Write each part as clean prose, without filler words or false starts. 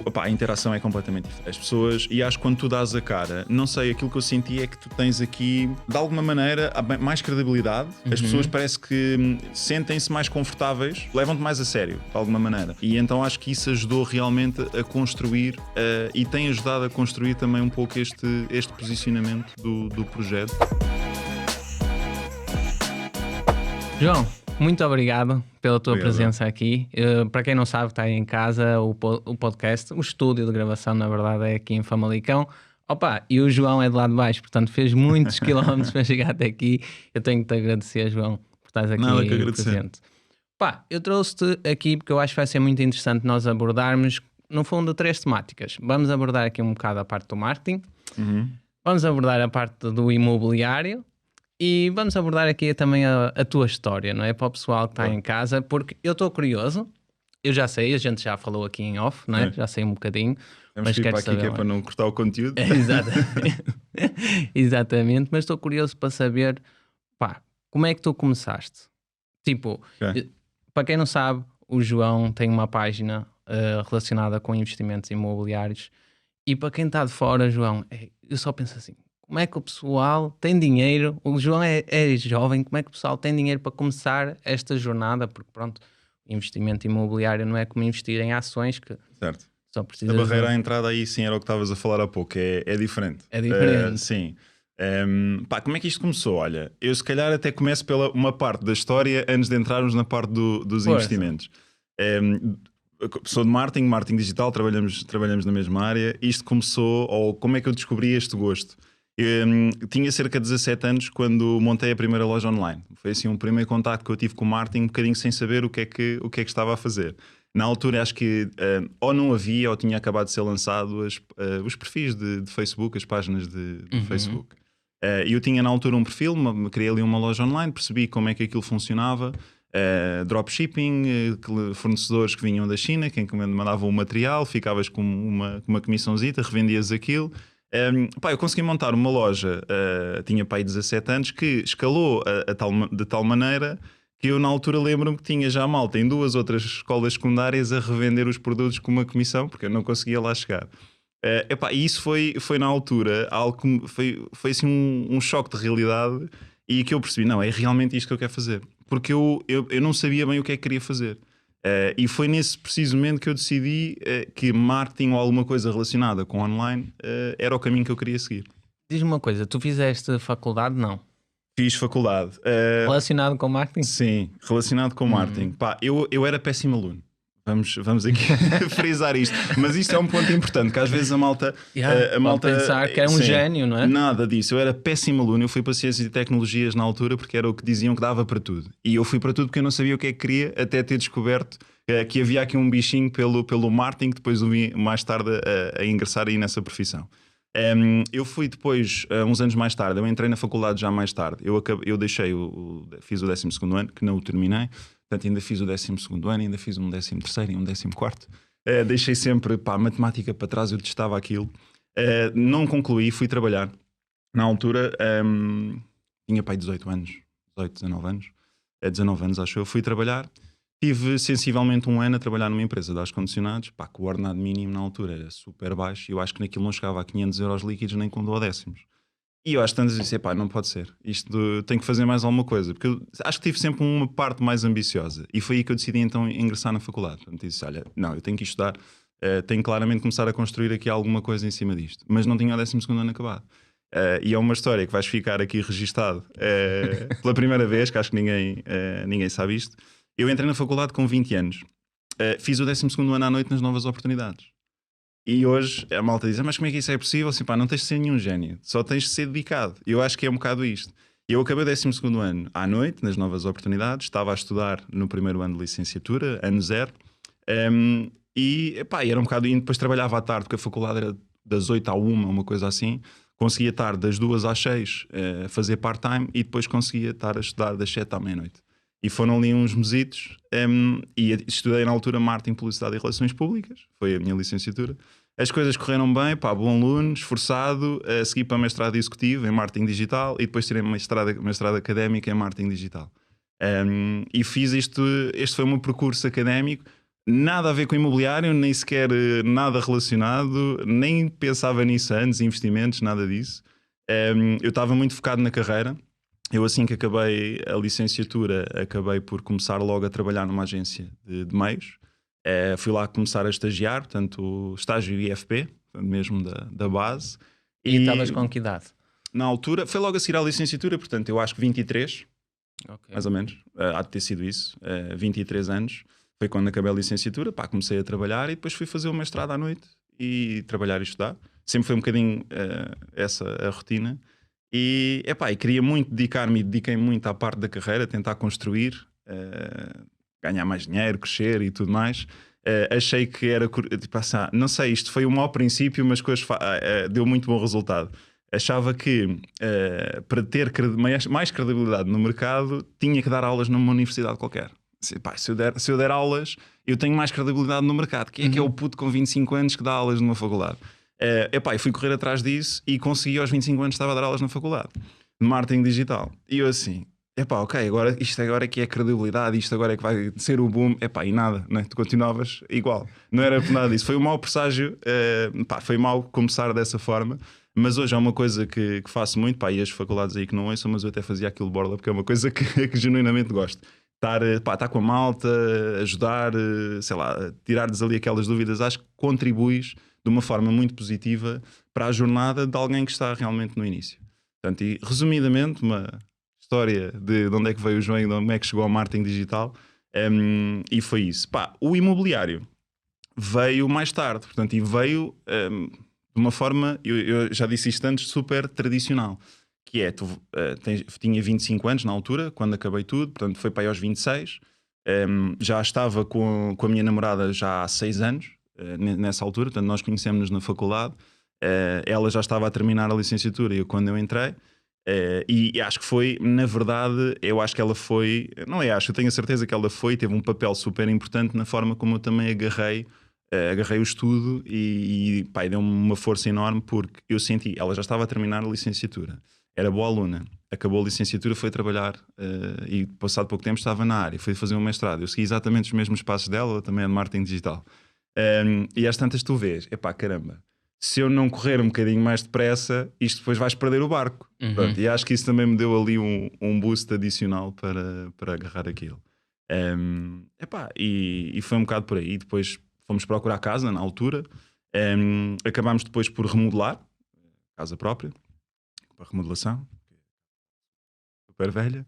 Opa, a interação é completamente diferente. As pessoas, e acho que quando tu dás a cara, não sei, aquilo que eu senti é que tu tens aqui, de alguma maneira, mais credibilidade. As pessoas parece que sentem-se mais confortáveis, levam-te mais a sério, de alguma maneira. E então acho que isso ajudou realmente a construir e tem ajudado a construir também um pouco este posicionamento do projeto. João, muito obrigado pela tua presença aqui. Para quem não sabe, está aí em casa o podcast, o estúdio de gravação, na verdade, é aqui em Famalicão. Opa, e o João é de lá de baixo, portanto fez muitos quilómetros para chegar até aqui. Eu tenho que te agradecer, João, por estás aqui presente. Pá, eu trouxe-te aqui porque eu acho que vai ser muito interessante nós abordarmos, no fundo, 3 temáticas. Vamos abordar aqui um bocado a parte do marketing, vamos abordar a parte do imobiliário, e vamos abordar aqui também a tua história, não é? Para o pessoal que está em casa, porque eu estou curioso, eu já sei, a gente já falou aqui em off, não é? Já sei um bocadinho. Vamos ir para aqui que é para não cortar o conteúdo. Exatamente. Exatamente, mas estou curioso para saber, pá, como é que tu começaste? Tipo, para quem não sabe, o João tem uma página relacionada com investimentos imobiliários, e para quem está de fora, João, eu só penso assim, como é que o pessoal tem dinheiro? O João é jovem, como é que o pessoal tem dinheiro para começar esta jornada? Porque pronto, investimento imobiliário não é como investir em ações, que certo. Só precisa a barreira à entrada aí sim era o que estavas a falar há pouco, é diferente. É diferente. Sim. Pá, como é que isto começou? Olha, eu se calhar até começo pela uma parte da história antes de entrarmos na parte dos investimentos. Sou de marketing digital, trabalhamos na mesma área. Isto começou, ou como é que eu descobri este gosto? Tinha cerca de 17 anos quando montei a primeira loja online. Foi assim um primeiro contacto que eu tive com o marketing, um bocadinho sem saber o que é que estava a fazer. Na altura acho que ou não havia ou tinha acabado de ser lançado os perfis de Facebook, as páginas de Facebook. Eu tinha na altura um perfil, criei ali uma loja online, percebi como é que aquilo funcionava. Dropshipping, fornecedores que vinham da China, quem mandava o material, ficavas com uma comissãozita, revendias aquilo. Eu consegui montar uma loja, tinha pai 17 anos, que escalou de tal maneira que eu na altura lembro-me que tinha já malta em 2 outras escolas secundárias a revender os produtos com uma comissão, porque eu não conseguia lá chegar. E isso foi na altura algo que foi assim um choque de realidade, e que eu percebi, não, é realmente isto que eu quero fazer, porque eu não sabia bem o que é que queria fazer. E foi nesse preciso momento que eu decidi que marketing ou alguma coisa relacionada com online era o caminho que eu queria seguir. Diz-me uma coisa, tu fizeste faculdade? Não. Fiz faculdade. Relacionado com marketing? Sim, relacionado com marketing. Pá, eu era péssimo aluno. Vamos aqui frisar isto. Mas isto é um ponto importante, que às vezes a malta pensar que é um gênio, não é? Nada disso. Eu era péssimo aluno. Eu fui para Ciências e Tecnologias na altura porque era o que diziam que dava para tudo. E eu fui para tudo porque eu não sabia o que é que queria, até ter descoberto que havia aqui um bichinho pelo marketing, que depois eu vim mais tarde a ingressar aí nessa profissão. Eu fui depois, uns anos mais tarde, eu entrei na faculdade já mais tarde. Eu deixei, fiz o 12º ano, que não o terminei. Portanto, ainda fiz o 12º ano, ainda fiz um 13º e um 14º. Deixei sempre matemática para trás, eu testava aquilo. Não concluí, fui trabalhar. Na altura, tinha 18 anos, 18, 19 anos. 19 anos, acho eu. Fui trabalhar. Tive sensivelmente um ano a trabalhar numa empresa de ar-condicionados, que o ordenado mínimo na altura era super baixo. Eu acho que naquilo não chegava a 500 euros líquidos nem com duodécimos. E eu às tantas disse, não pode ser, isto tem que fazer mais alguma coisa, porque eu acho que tive sempre uma parte mais ambiciosa, e foi aí que eu decidi então ingressar na faculdade. Portanto, disse, olha, não, eu tenho que estudar, tenho claramente que começar a construir aqui alguma coisa em cima disto, mas não tinha o 12º ano acabado. E é uma história que vais ficar aqui registado pela primeira vez, que acho que ninguém sabe isto. Eu entrei na faculdade com 20 anos, fiz o 12º ano à noite nas Novas Oportunidades. E hoje a malta diz, mas como é que isso é possível? Assim, não tens de ser nenhum gênio, só tens de ser dedicado. Eu acho que é um bocado isto. Eu acabei o 12º ano à noite, nas Novas Oportunidades, estava a estudar no primeiro ano de licenciatura, ano 0, e era um bocado, e depois trabalhava à tarde, porque a faculdade era das 8 à 1, uma coisa assim. Conseguia estar das 2 às 6 a fazer part-time, e depois conseguia estar a estudar das 7 à meia-noite. E foram ali uns mesitos, e estudei na altura marketing, publicidade e relações públicas, foi a minha licenciatura. As coisas correram bem, bom aluno, esforçado, segui para mestrado executivo em marketing digital, e depois tirei mestrado académico em marketing digital. E fiz isto, este foi o meu percurso académico. Nada a ver com imobiliário, nem sequer nada relacionado, nem pensava nisso antes, investimentos, nada disso. Eu estava muito focado na carreira. Eu, assim que acabei a licenciatura, acabei por começar logo a trabalhar numa agência de meios. Fui lá começar a estagiar, portanto, estágio IFP, mesmo da base. E estavas com que idade? Na altura, foi logo a seguir à licenciatura, portanto, eu acho que 23, Okay. mais ou menos, há de ter sido isso, 23 anos. Foi quando acabei a licenciatura, pá, comecei a trabalhar e depois fui fazer o mestrado à noite e trabalhar e estudar. Sempre foi um bocadinho essa a rotina. E queria muito dedicar-me e dediquei muito à parte da carreira, tentar construir, ganhar mais dinheiro, crescer e tudo mais. Achei que era, tipo, não sei, isto foi um mau princípio, mas deu muito bom resultado. Achava que para ter mais credibilidade no mercado tinha que dar aulas numa universidade qualquer. Se eu der aulas, eu tenho mais credibilidade no mercado. Quem é que é o puto com 25 anos que dá aulas numa faculdade? Eu fui correr atrás disso e consegui aos 25 anos estava a dar aulas na faculdade de marketing digital. E eu assim, ok, isto agora é que é credibilidade, isto agora é que vai ser o boom. E nada, né? Tu continuavas igual. Não era por nada disso. Foi um mau presságio, foi mau começar dessa forma. Mas hoje é uma coisa que faço muito, e as faculdades aí que não ouçam, mas eu até fazia aquilo de borla, porque é uma coisa que genuinamente gosto. Estar com a malta, ajudar, sei lá, tirar-lhes ali aquelas dúvidas, acho que contribuis de uma forma muito positiva para a jornada de alguém que está realmente no início. Portanto, e resumidamente, uma história de onde é que veio o João e de onde é que chegou ao marketing digital, e foi isso. O imobiliário veio mais tarde, portanto, e veio de uma forma, eu já disse isto antes, super tradicional, que é, tinha 25 anos na altura, quando acabei tudo, portanto foi para aí aos 26, já estava com a minha namorada já há 6 anos, nessa altura, portanto nós conhecemos-nos na faculdade, ela já estava a terminar a licenciatura e quando eu entrei, e acho que foi, na verdade, eu acho que ela foi, não é acho, eu tenho a certeza que ela teve um papel super importante na forma como eu também agarrei o estudo e deu-me uma força enorme porque eu senti, ela já estava a terminar a licenciatura, era boa aluna, acabou a licenciatura, foi trabalhar e passado pouco tempo estava na área, foi fazer um mestrado, eu segui exatamente os mesmos passos dela, também é de marketing digital. E às tantas tu vês, caramba, se eu não correr um bocadinho mais depressa, isto depois vais perder o barco. Pronto, e acho que isso também me deu ali um boost adicional para agarrar aquilo. E foi um bocado por aí. Depois fomos procurar casa na altura, acabámos depois por remodelar casa própria, para remodelação, super velha.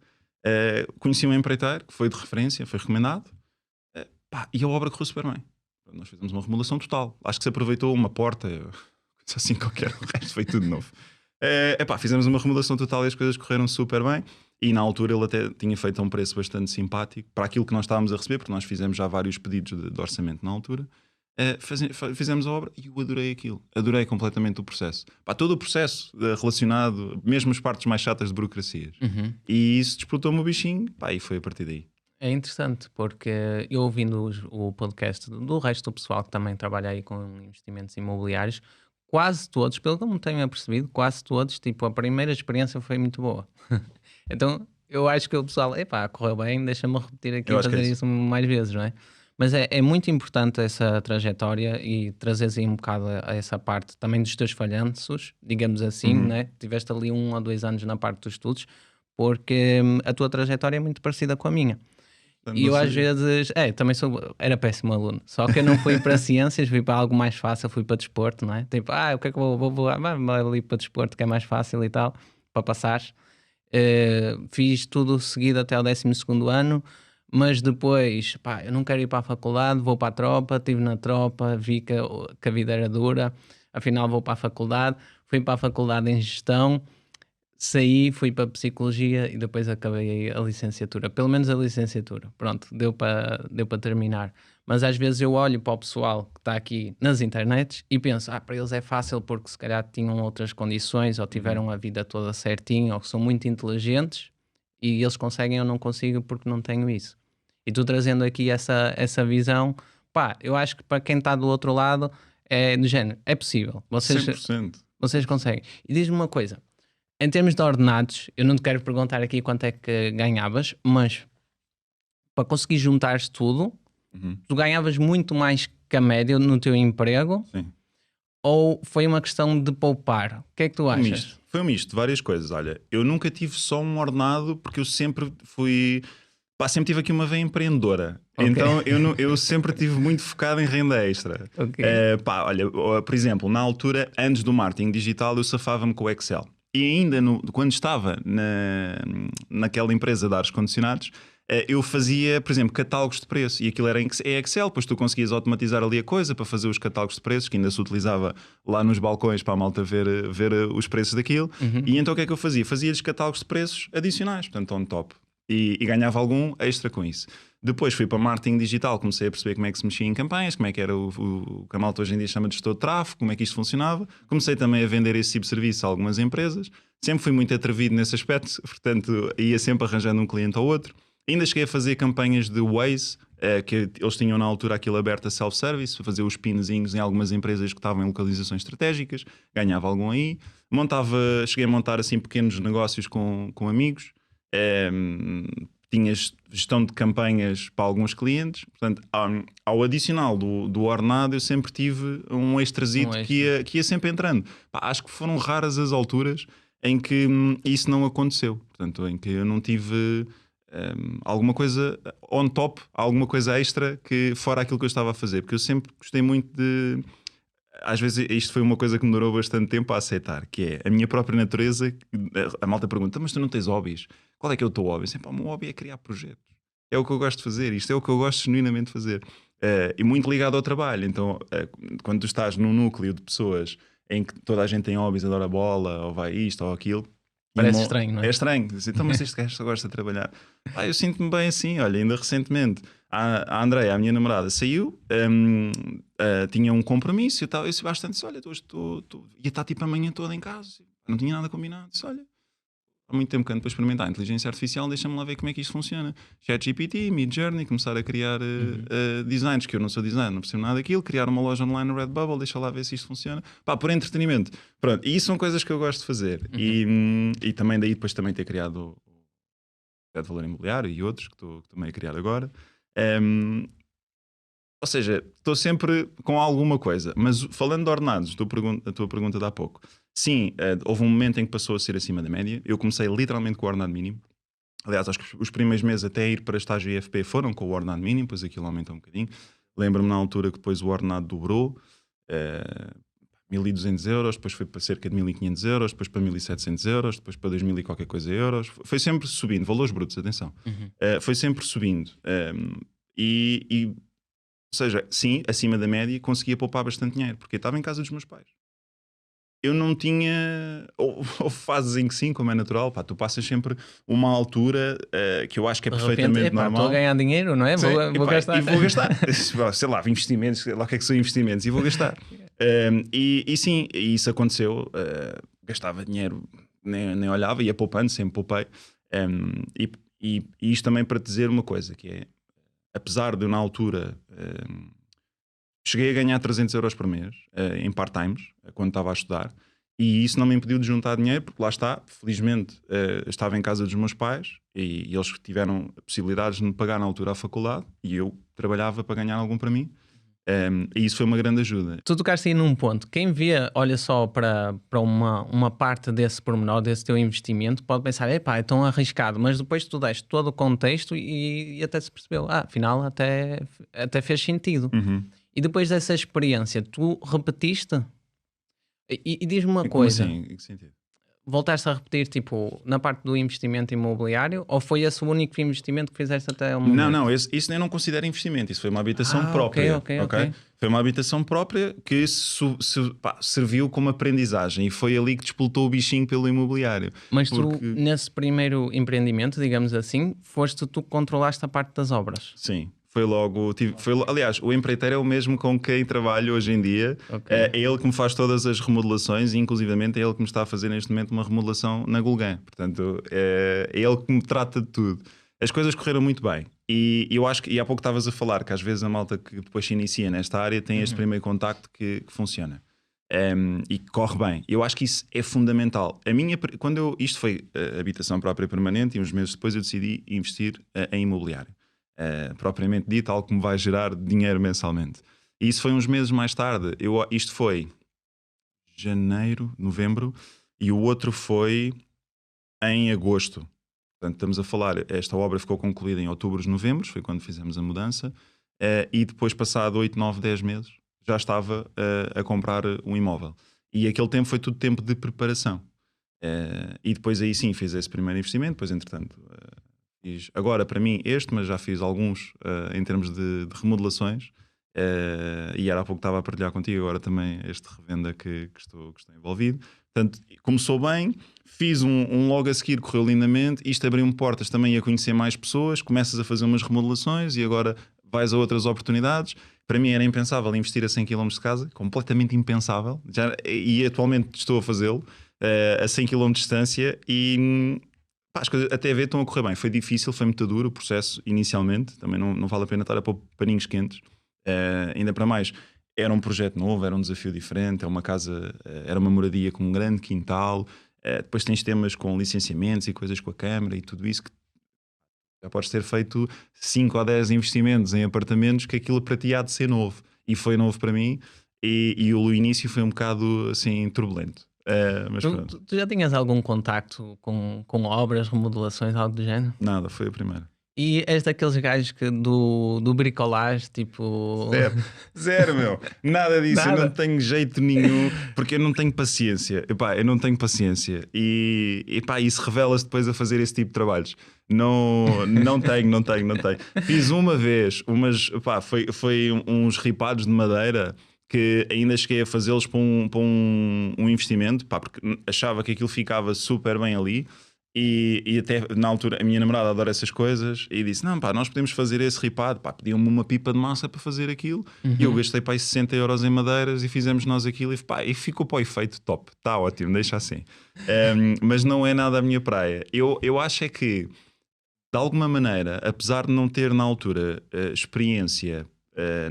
Conheci um empreiteiro que foi de referência, foi recomendado, e a obra correu super bem. Nós fizemos uma remodelação total. Acho que se aproveitou uma porta, assim qualquer, o resto foi tudo novo. Fizemos uma remodelação total e as coisas correram super bem. E na altura ele até tinha feito a um preço bastante simpático para aquilo que nós estávamos a receber, porque nós fizemos já vários pedidos de orçamento na altura. Fizemos a obra e eu adorei aquilo. Adorei completamente o processo. Todo o processo relacionado, mesmo as partes mais chatas de burocracias. E isso despertou-me o bichinho, e foi a partir daí. É interessante porque eu ouvindo o podcast do resto do pessoal que também trabalha aí com investimentos imobiliários, quase todos, pelo que eu me tenho apercebido, quase todos, tipo, a primeira experiência foi muito boa. Então eu acho que o pessoal, correu bem, deixa-me repetir aqui e fazer isso mais vezes, não é? Mas é muito importante essa trajetória e trazeres aí um bocado a essa parte também dos teus falhanços, digamos assim, né? Tiveste ali 1 ou 2 anos na parte dos estudos, porque a tua trajetória é muito parecida com a minha. E eu às vezes, também era péssimo aluno, só que eu não fui para ciências, fui para algo mais fácil, fui para desporto, não é? Tipo, o que é que vou ali para desporto que é mais fácil e tal, para passar. Fiz tudo seguido até o 12º ano, mas depois, eu não quero ir para a faculdade, vou para a tropa, estive na tropa, vi que a vida era dura, afinal vou para a faculdade, fui para a faculdade em gestão, saí, fui para a psicologia e depois acabei a licenciatura. Pelo menos a licenciatura. Pronto, deu para terminar. Mas às vezes eu olho para o pessoal que está aqui nas internets e penso, para eles é fácil porque se calhar tinham outras condições ou tiveram a vida toda certinha ou que são muito inteligentes e eles conseguem, eu não consigo porque não tenho isso. E tu trazendo aqui essa visão, eu acho que para quem está do outro lado é do género, é possível. 100%. Vocês conseguem. E diz-me uma coisa, em termos de ordenados, eu não te quero perguntar aqui quanto é que ganhavas, mas para conseguir juntar tudo, Tu ganhavas muito mais que a média no teu emprego? Sim. Ou foi uma questão de poupar? O que é que tu achas? Foi um misto de várias coisas. Olha, eu nunca tive só um ordenado porque eu sempre fui... sempre tive aqui uma veia empreendedora. Okay. Então eu sempre tive muito focado em renda extra. Okay. Olha, por exemplo, na altura, antes do marketing digital, eu safava-me com o Excel. E ainda quando estava naquela empresa de ar-condicionados, eu fazia, por exemplo, catálogos de preço. E aquilo era em Excel, depois tu conseguias automatizar ali a coisa para fazer os catálogos de preços, que ainda se utilizava lá nos balcões para a malta ver os preços daquilo. E então o que é que eu fazia? Fazia-lhes catálogos de preços adicionais, portanto on top. E ganhava algum extra com isso. Depois fui para marketing digital, comecei a perceber como é que se mexia em campanhas, como é que era o que a malta hoje em dia chama de gestor de tráfego, como é que isto funcionava. Comecei também a vender esse tipo de serviço a algumas empresas. Sempre fui muito atrevido nesse aspecto, portanto ia sempre arranjando um cliente ao outro. Ainda cheguei a fazer campanhas de Waze, que eles tinham na altura aquilo aberto a self-service, para fazer os pinzinhos em algumas empresas que estavam em localizações estratégicas, ganhava algum aí. Cheguei a montar assim pequenos negócios com amigos. Tinha gestão de campanhas para alguns clientes. Portanto, ao adicional do ordenado, eu sempre tive um extrazito que ia sempre entrando. Acho que foram raras as alturas em que isso não aconteceu. Portanto, em que eu não tive alguma coisa on top, alguma coisa extra que fora aquilo que eu estava a fazer. Porque eu sempre gostei muito de... Às vezes isto foi uma coisa que me durou bastante tempo a aceitar, que é a minha própria natureza. A malta pergunta, mas tu não tens hobbies? Qual é que é o teu hobby? Sempre, o meu hobby é criar projetos. É o que eu gosto de fazer. Isto é o que eu gosto genuinamente de fazer. E muito ligado ao trabalho. Então, quando tu estás num núcleo de pessoas em que toda a gente tem hobbies, adora bola, ou vai isto ou aquilo... Parece estranho, não é? É estranho. Então, mas este gajo só gosta de trabalhar. Eu sinto-me bem assim. Olha, ainda recentemente, a Andreia, a minha namorada, saiu, tinha um compromisso e tal. Eu disse bastante, olha, ia estar tipo a manhã toda em casa. Não tinha nada combinado. Disse, olha, há muito tempo que ando para experimentar a inteligência artificial, deixa-me lá ver como é que isto funciona. ChatGPT, Midjourney, começar a criar designs, que eu não sou designer, não percebo nada daquilo, criar uma loja online no Redbubble, deixa lá ver se isto funciona. Por entretenimento. Pronto, e isso são coisas que eu gosto de fazer. E também daí depois também ter criado o Valor Imobiliário e outros que estou também a criar agora. Ou seja, estou sempre com alguma coisa. Mas falando de ordenados, a tua pergunta de há pouco, sim, houve um momento em que passou a ser acima da média. Eu comecei literalmente com o ordenado mínimo. Aliás, acho que os primeiros meses até ir para estágio IFP foram com o ordenado mínimo, depois aquilo aumentou um bocadinho. Lembro-me na altura que depois o ordenado dobrou, 1.200 euros, depois foi para cerca de 1.500 euros, depois para 1.700 euros, depois para 2.000 e qualquer coisa euros. Foi sempre subindo, valores brutos, atenção. Foi sempre subindo. Ou seja, sim, acima da média, conseguia poupar bastante dinheiro, porque eu estava em casa dos meus pais. Eu não tinha... Ou fases em que sim, como é natural, tu passas sempre uma altura que eu acho que é perfeitamente normal. Estou a ganhar dinheiro, não é? Vou gastar. E vou gastar. Sei lá, investimentos, sei lá o que é que são investimentos, e vou gastar. E sim, isso aconteceu. Gastava dinheiro, nem olhava, ia poupando, sempre poupei. E isto também para te dizer uma coisa, que é, apesar de eu na altura... cheguei a ganhar 300 euros por mês em part-times, quando estava a estudar, e isso não me impediu de juntar dinheiro, porque lá está, felizmente estava em casa dos meus pais e eles tiveram possibilidades de me pagar na altura a faculdade e eu trabalhava para ganhar algum para mim, e isso foi uma grande ajuda. Tu tocaste aí num ponto, quem vê, olha só para uma parte desse pormenor, desse teu investimento, pode pensar, epá, é tão arriscado, mas depois tu deste todo o contexto e até se percebeu, afinal até fez sentido. E depois dessa experiência, tu repetiste? E diz-me uma coisa. Como assim? Em que sentido? Voltaste a repetir, tipo, na parte do investimento imobiliário? Ou foi esse o único investimento que fizeste até o momento? Não, isso nem não considero investimento. Isso foi uma habitação própria. Ok. Foi uma habitação própria que serviu como aprendizagem. E foi ali que despoltou o bichinho pelo imobiliário. Mas tu, nesse primeiro empreendimento, digamos assim, tu controlaste a parte das obras? Sim. Foi logo, aliás, o empreiteiro é o mesmo com quem trabalho hoje em dia. É ele que me faz todas as remodelações e inclusivamente é ele que me está a fazer neste momento uma remodelação na Gulgã. Portanto, é ele que me trata de tudo. As coisas correram muito bem. E eu acho que, e há pouco estavas a falar, que às vezes a malta que depois se inicia nesta área tem este primeiro contacto que funciona. E que corre bem. Eu acho que isso é fundamental. Isto foi habitação própria permanente e uns meses depois eu decidi investir em imobiliário. propriamente dito, algo que me vai gerar dinheiro mensalmente. E isso foi uns meses mais tarde. Isto foi janeiro, novembro, e o outro foi em agosto. Portanto, estamos a falar, esta obra ficou concluída em outubro, novembro, foi quando fizemos a mudança, e depois, passado 8, 9, 10 meses, já estava a comprar um imóvel. E aquele tempo foi tudo tempo de preparação. E depois aí sim fiz esse primeiro investimento, depois entretanto fiz, agora para mim mas já fiz alguns em termos de remodelações, e era há pouco estava a partilhar contigo agora também este revenda que estou envolvido. Portanto, começou bem, fiz um logo a seguir, correu lindamente, isto abriu-me portas também a conhecer mais pessoas, começas a fazer umas remodelações e agora vais a outras oportunidades. Para mim era impensável investir a 100 km de casa, completamente impensável, e atualmente estou a fazê-lo a 100 km de distância e pá, as coisas até ver estão a correr bem. Foi difícil, foi muito duro o processo inicialmente, também não vale a pena estar a pôr paninhos quentes, ainda para mais. Era um projeto novo, era um desafio diferente, é uma casa, era uma moradia com um grande quintal, depois tens temas com licenciamentos e coisas com a Câmara e tudo isso que já podes ter feito 5 ou 10 investimentos em apartamentos que aquilo para ti há de ser novo. E foi novo para mim e o início foi um bocado assim turbulento. Mas pronto. Tu já tinhas algum contacto com obras, remodelações, algo do género? Nada, foi a primeira. E és daqueles gajos que do bricolage, tipo... Zero, meu. Nada disso. Nada. Eu não tenho jeito nenhum, porque eu não tenho paciência. Epá, eu não tenho paciência. E epá, isso revela-se depois a fazer esse tipo de trabalhos. Não tenho. Fiz uma vez, foi uns ripados de madeira que ainda cheguei a fazê-los para um investimento, pá, porque achava que aquilo ficava super bem ali. E até na altura a minha namorada adora essas coisas e disse, não pá, nós podemos fazer esse ripado, pá, pediam-me uma pipa de massa para fazer aquilo e eu gastei pá, 60 euros em madeiras e fizemos nós aquilo e ficou para o efeito top, está ótimo, deixa assim. Mas não é nada a minha praia. Eu acho é que de alguma maneira, apesar de não ter na altura experiência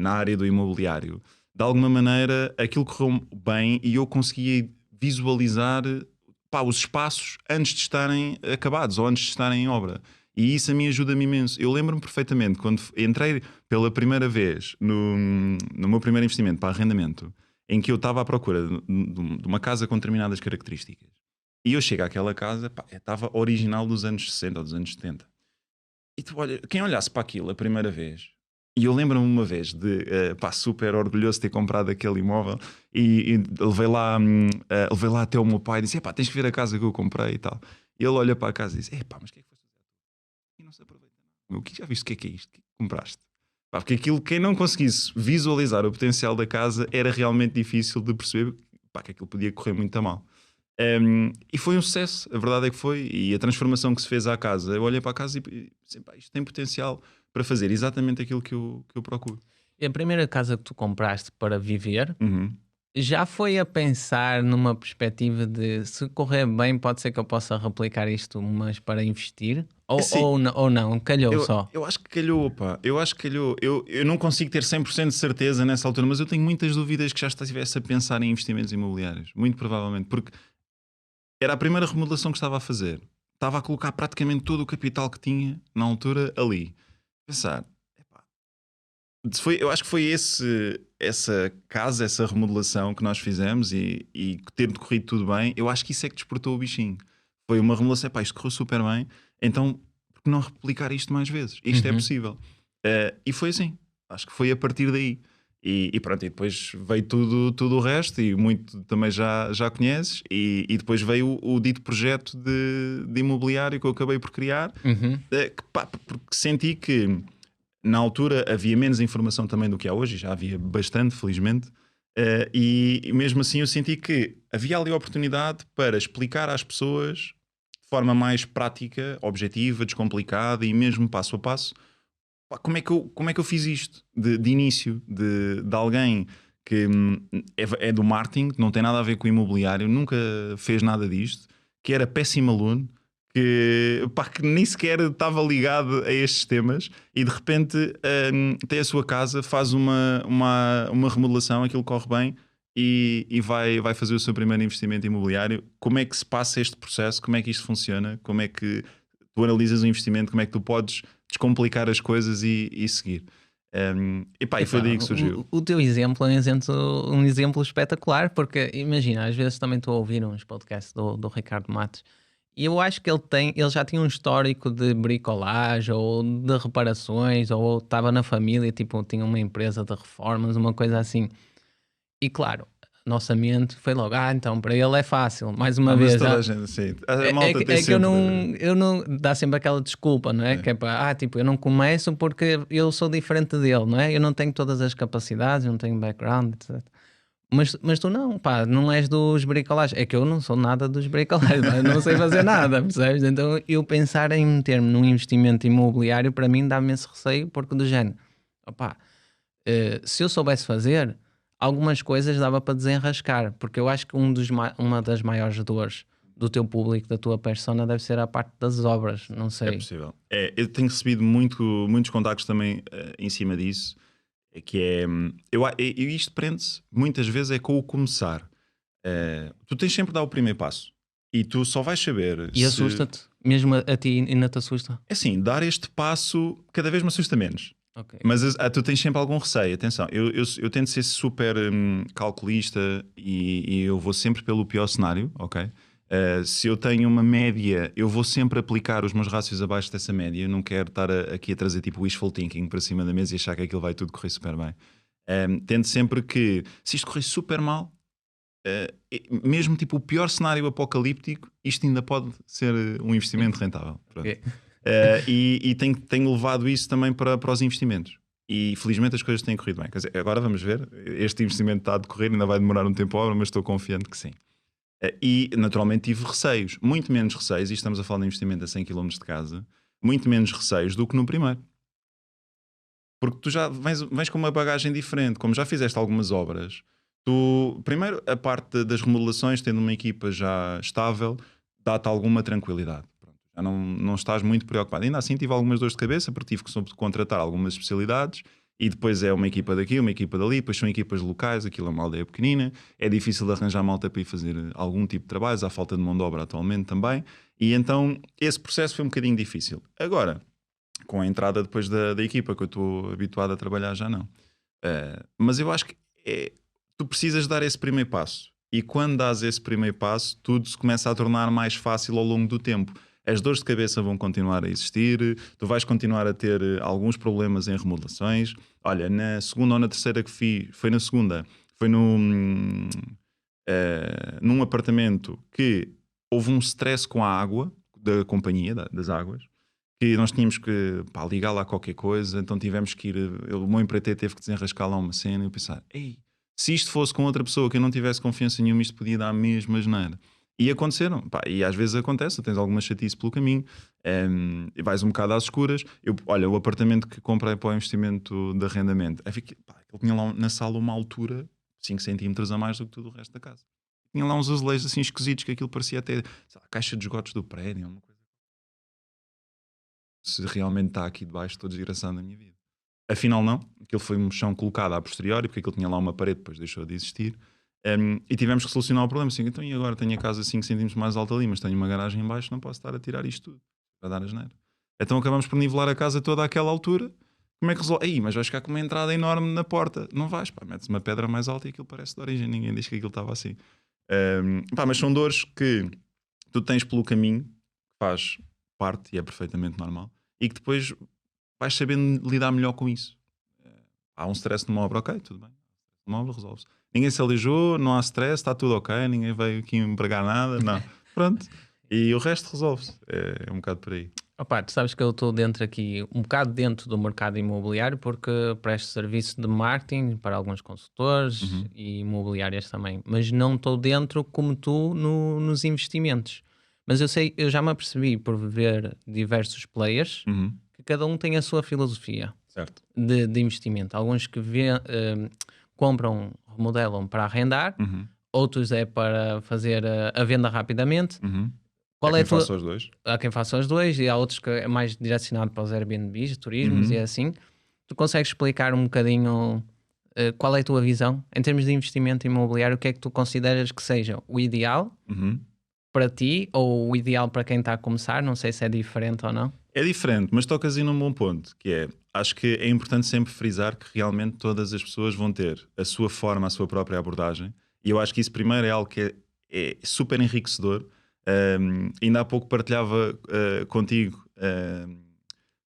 na área do imobiliário, de alguma maneira aquilo correu bem e eu conseguia visualizar os espaços antes de estarem acabados ou antes de estarem em obra. E isso a mim ajuda-me imenso. Eu lembro-me perfeitamente quando entrei pela primeira vez no meu primeiro investimento para arrendamento, em que eu estava à procura de uma casa com determinadas características. E eu chego àquela casa, pá, estava original dos anos 60 ou dos anos 70. E tu olha, quem olhasse para aquilo a primeira vez, e eu lembro-me uma vez de super orgulhoso de ter comprado aquele imóvel e levei lá até o meu pai e disse, tens que ver a casa que eu comprei e tal. E ele olha para a casa e diz, mas o que é que foste fazer? E não se aproveita nada. Já viste o que é isto? O que é que compraste? Porque aquilo, quem não conseguisse visualizar o potencial da casa era realmente difícil de perceber que aquilo podia correr muito a mal. E foi um sucesso, a verdade é que foi. E a transformação que se fez à casa, eu olhei para a casa e pensei, isto tem potencial para fazer exatamente aquilo que eu procuro. E a primeira casa que tu compraste para viver, Uhum. já foi a pensar numa perspectiva de se correr bem, pode ser que eu possa replicar isto, mas para investir? Ou não? Calhou só? Eu acho que calhou, pá. Eu acho que calhou. Eu não consigo ter 100% de certeza nessa altura, mas eu tenho muitas dúvidas que já estivesse a pensar em investimentos imobiliários. Muito provavelmente. Porque era a primeira remodelação que estava a fazer. Estava a colocar praticamente todo o capital que tinha na altura ali. Pensar, eu acho que foi essa casa, essa remodelação que nós fizemos e ter decorrido tudo bem, eu acho que isso é que despertou o bichinho. Foi uma remodelação, isto correu super bem, então por que não replicar isto mais vezes? Isto é possível. E foi assim, acho que foi a partir daí. E pronto, e depois veio tudo o resto e muito também já conheces e depois veio o dito projeto de imobiliário que eu acabei por criar, porque senti que na altura havia menos informação também do que há hoje, já havia bastante, felizmente, e mesmo assim eu senti que havia ali a oportunidade para explicar às pessoas de forma mais prática, objetiva, descomplicada e mesmo passo a passo, como é que eu fiz isto de início, de alguém que é do marketing, não tem nada a ver com o imobiliário, nunca fez nada disto, que era péssimo aluno, que nem sequer estava ligado a estes temas e de repente tem a sua casa, faz uma remodelação, aquilo corre bem e vai fazer o seu primeiro investimento imobiliário. Como é que se passa este processo? Como é que isto funciona? Como é que tu analisas o investimento? Como é que tu podes descomplicar as coisas e seguir. E foi daí que surgiu. O teu exemplo é um exemplo espetacular, porque imagina, às vezes também estou a ouvir uns podcasts do Ricardo Matos e eu acho que ele já tinha um histórico de bricolagem ou de reparações, ou estava na família, tipo, tinha uma empresa de reformas, uma coisa assim. E claro, nossa mente foi logo, então para ele é fácil, mais uma Mas vez. toda a gente, sim. A malta tem Que sempre... eu não dá sempre aquela desculpa, não é? Que é para, tipo, eu não começo porque eu sou diferente dele, não é? Eu não tenho todas as capacidades, eu não tenho background, etc. Mas tu não, pá, não és dos bricolagens. É que eu não sou nada dos bricolagens, eu não sei fazer nada, percebes? Então eu pensar em meter-me num investimento imobiliário, para mim dá-me esse receio, porque do género, opá, se eu soubesse fazer, algumas coisas dava para desenrascar, porque eu acho que uma das maiores dores do teu público, da tua persona, deve ser a parte das obras, não sei. É possível. Eu tenho recebido muitos contactos também em cima disso, que é... isto prende-se, muitas vezes, é com o começar. Tu tens sempre de dar o primeiro passo. E tu só vais saber E assusta-te? Mesmo a ti ainda te assusta? É assim, dar este passo cada vez me assusta menos. Okay. Mas tu tens sempre algum receio. Atenção, eu tento ser super calculista e eu vou sempre pelo pior cenário, ok? Se eu tenho uma média, eu vou sempre aplicar os meus rácios abaixo dessa média. Eu não quero estar aqui a trazer tipo wishful thinking para cima da mesa e achar que aquilo vai tudo correr super bem. Tento sempre que, se isto correr super mal, mesmo tipo o pior cenário apocalíptico, isto ainda pode ser um investimento rentável. Okay. E tenho levado isso também para os investimentos. E felizmente as coisas têm corrido bem. Quer dizer, agora vamos ver. Este investimento está a decorrer, ainda vai demorar um tempo a obra, mas estou confiante que sim. E naturalmente tive receios, muito menos receios, e estamos a falar de investimento a 100 km de casa, muito menos receios do que no primeiro. Porque tu já vens com uma bagagem diferente, como já fizeste algumas obras. Tu, primeiro, a parte das remodelações, tendo uma equipa já estável, dá-te alguma tranquilidade. Já não estás muito preocupado. Ainda assim tive algumas dores de cabeça, porque tive que contratar algumas especialidades, e depois é uma equipa daqui, uma equipa dali, depois são equipas locais, aquilo é uma aldeia pequenina, é difícil de arranjar malta para ir fazer algum tipo de trabalhos, há falta de mão de obra atualmente também, e então esse processo foi um bocadinho difícil. Agora, com a entrada depois da equipa, que eu estou habituado a trabalhar, já não. Mas eu acho que tu precisas dar esse primeiro passo, e quando dás esse primeiro passo, tudo se começa a tornar mais fácil ao longo do tempo. As dores de cabeça vão continuar a existir, tu vais continuar a ter alguns problemas em remodelações. Olha, na segunda ou na terceira que fiz, foi na segunda, foi num apartamento que houve um stress com a água, da companhia, das águas, que nós tínhamos que ligar lá qualquer coisa, então tivemos que ir, o meu empreiteiro teve que desenrascar lá uma cena e eu pensar, se isto fosse com outra pessoa que eu não tivesse confiança nenhuma, isto podia dar a mesma asneira. E aconteceram, e às vezes acontece, tens alguma chatice pelo caminho, e vais um bocado às escuras. Olha, o apartamento que comprei para o investimento de arrendamento, ele tinha lá na sala uma altura 5 centímetros a mais do que tudo o resto da casa. Tinha lá uns azulejos assim esquisitos, que aquilo parecia até a caixa de esgotos do prédio, uma coisa. Se realmente está aqui debaixo, estou desgraçado na minha vida. Afinal não, aquilo foi um chão colocado a posteriori, porque aquilo tinha lá uma parede, depois deixou de existir. E tivemos que solucionar o problema assim, então e agora tenho a casa 5 centímetros mais alta ali, mas tenho uma garagem em baixo, não posso estar a tirar isto tudo para dar asneira. Então acabamos por nivelar a casa toda àquela altura. Como é que resolve? Mas vais ficar com uma entrada enorme na porta. Não vais, metes uma pedra mais alta e aquilo parece de origem, ninguém diz que aquilo estava assim. Mas são dores que tu tens pelo caminho, que faz parte e é perfeitamente normal, e que depois vais sabendo lidar melhor com isso. Há um stress numa obra, ok, tudo bem. Uma obra resolve-se. Ninguém se alijou, não há stress, está tudo ok, ninguém veio aqui empregar nada, não. Pronto. E o resto resolve-se. É um bocado por aí. Opa, tu sabes que eu estou um bocado dentro do mercado imobiliário, porque presto serviço de marketing para alguns consultores e imobiliárias também, mas não estou dentro como tu nos investimentos. Mas eu já me apercebi por ver diversos players que cada um tem a sua filosofia de investimento. Alguns que compram, remodelam para arrendar, outros é para fazer a venda rapidamente. Há quem faça os dois. Há quem faça os dois, e há outros que é mais direcionado para os Airbnbs, turismos e assim. Tu consegues explicar um bocadinho qual é a tua visão em termos de investimento imobiliário? O que é que tu consideras que seja o ideal para ti, ou o ideal para quem está a começar? Não sei se é diferente ou não. É diferente, mas tocas aí num bom ponto, que é, acho que é importante sempre frisar que realmente todas as pessoas vão ter a sua forma, a sua própria abordagem, e eu acho que isso primeiro é algo que é super enriquecedor. Ainda há pouco partilhava contigo,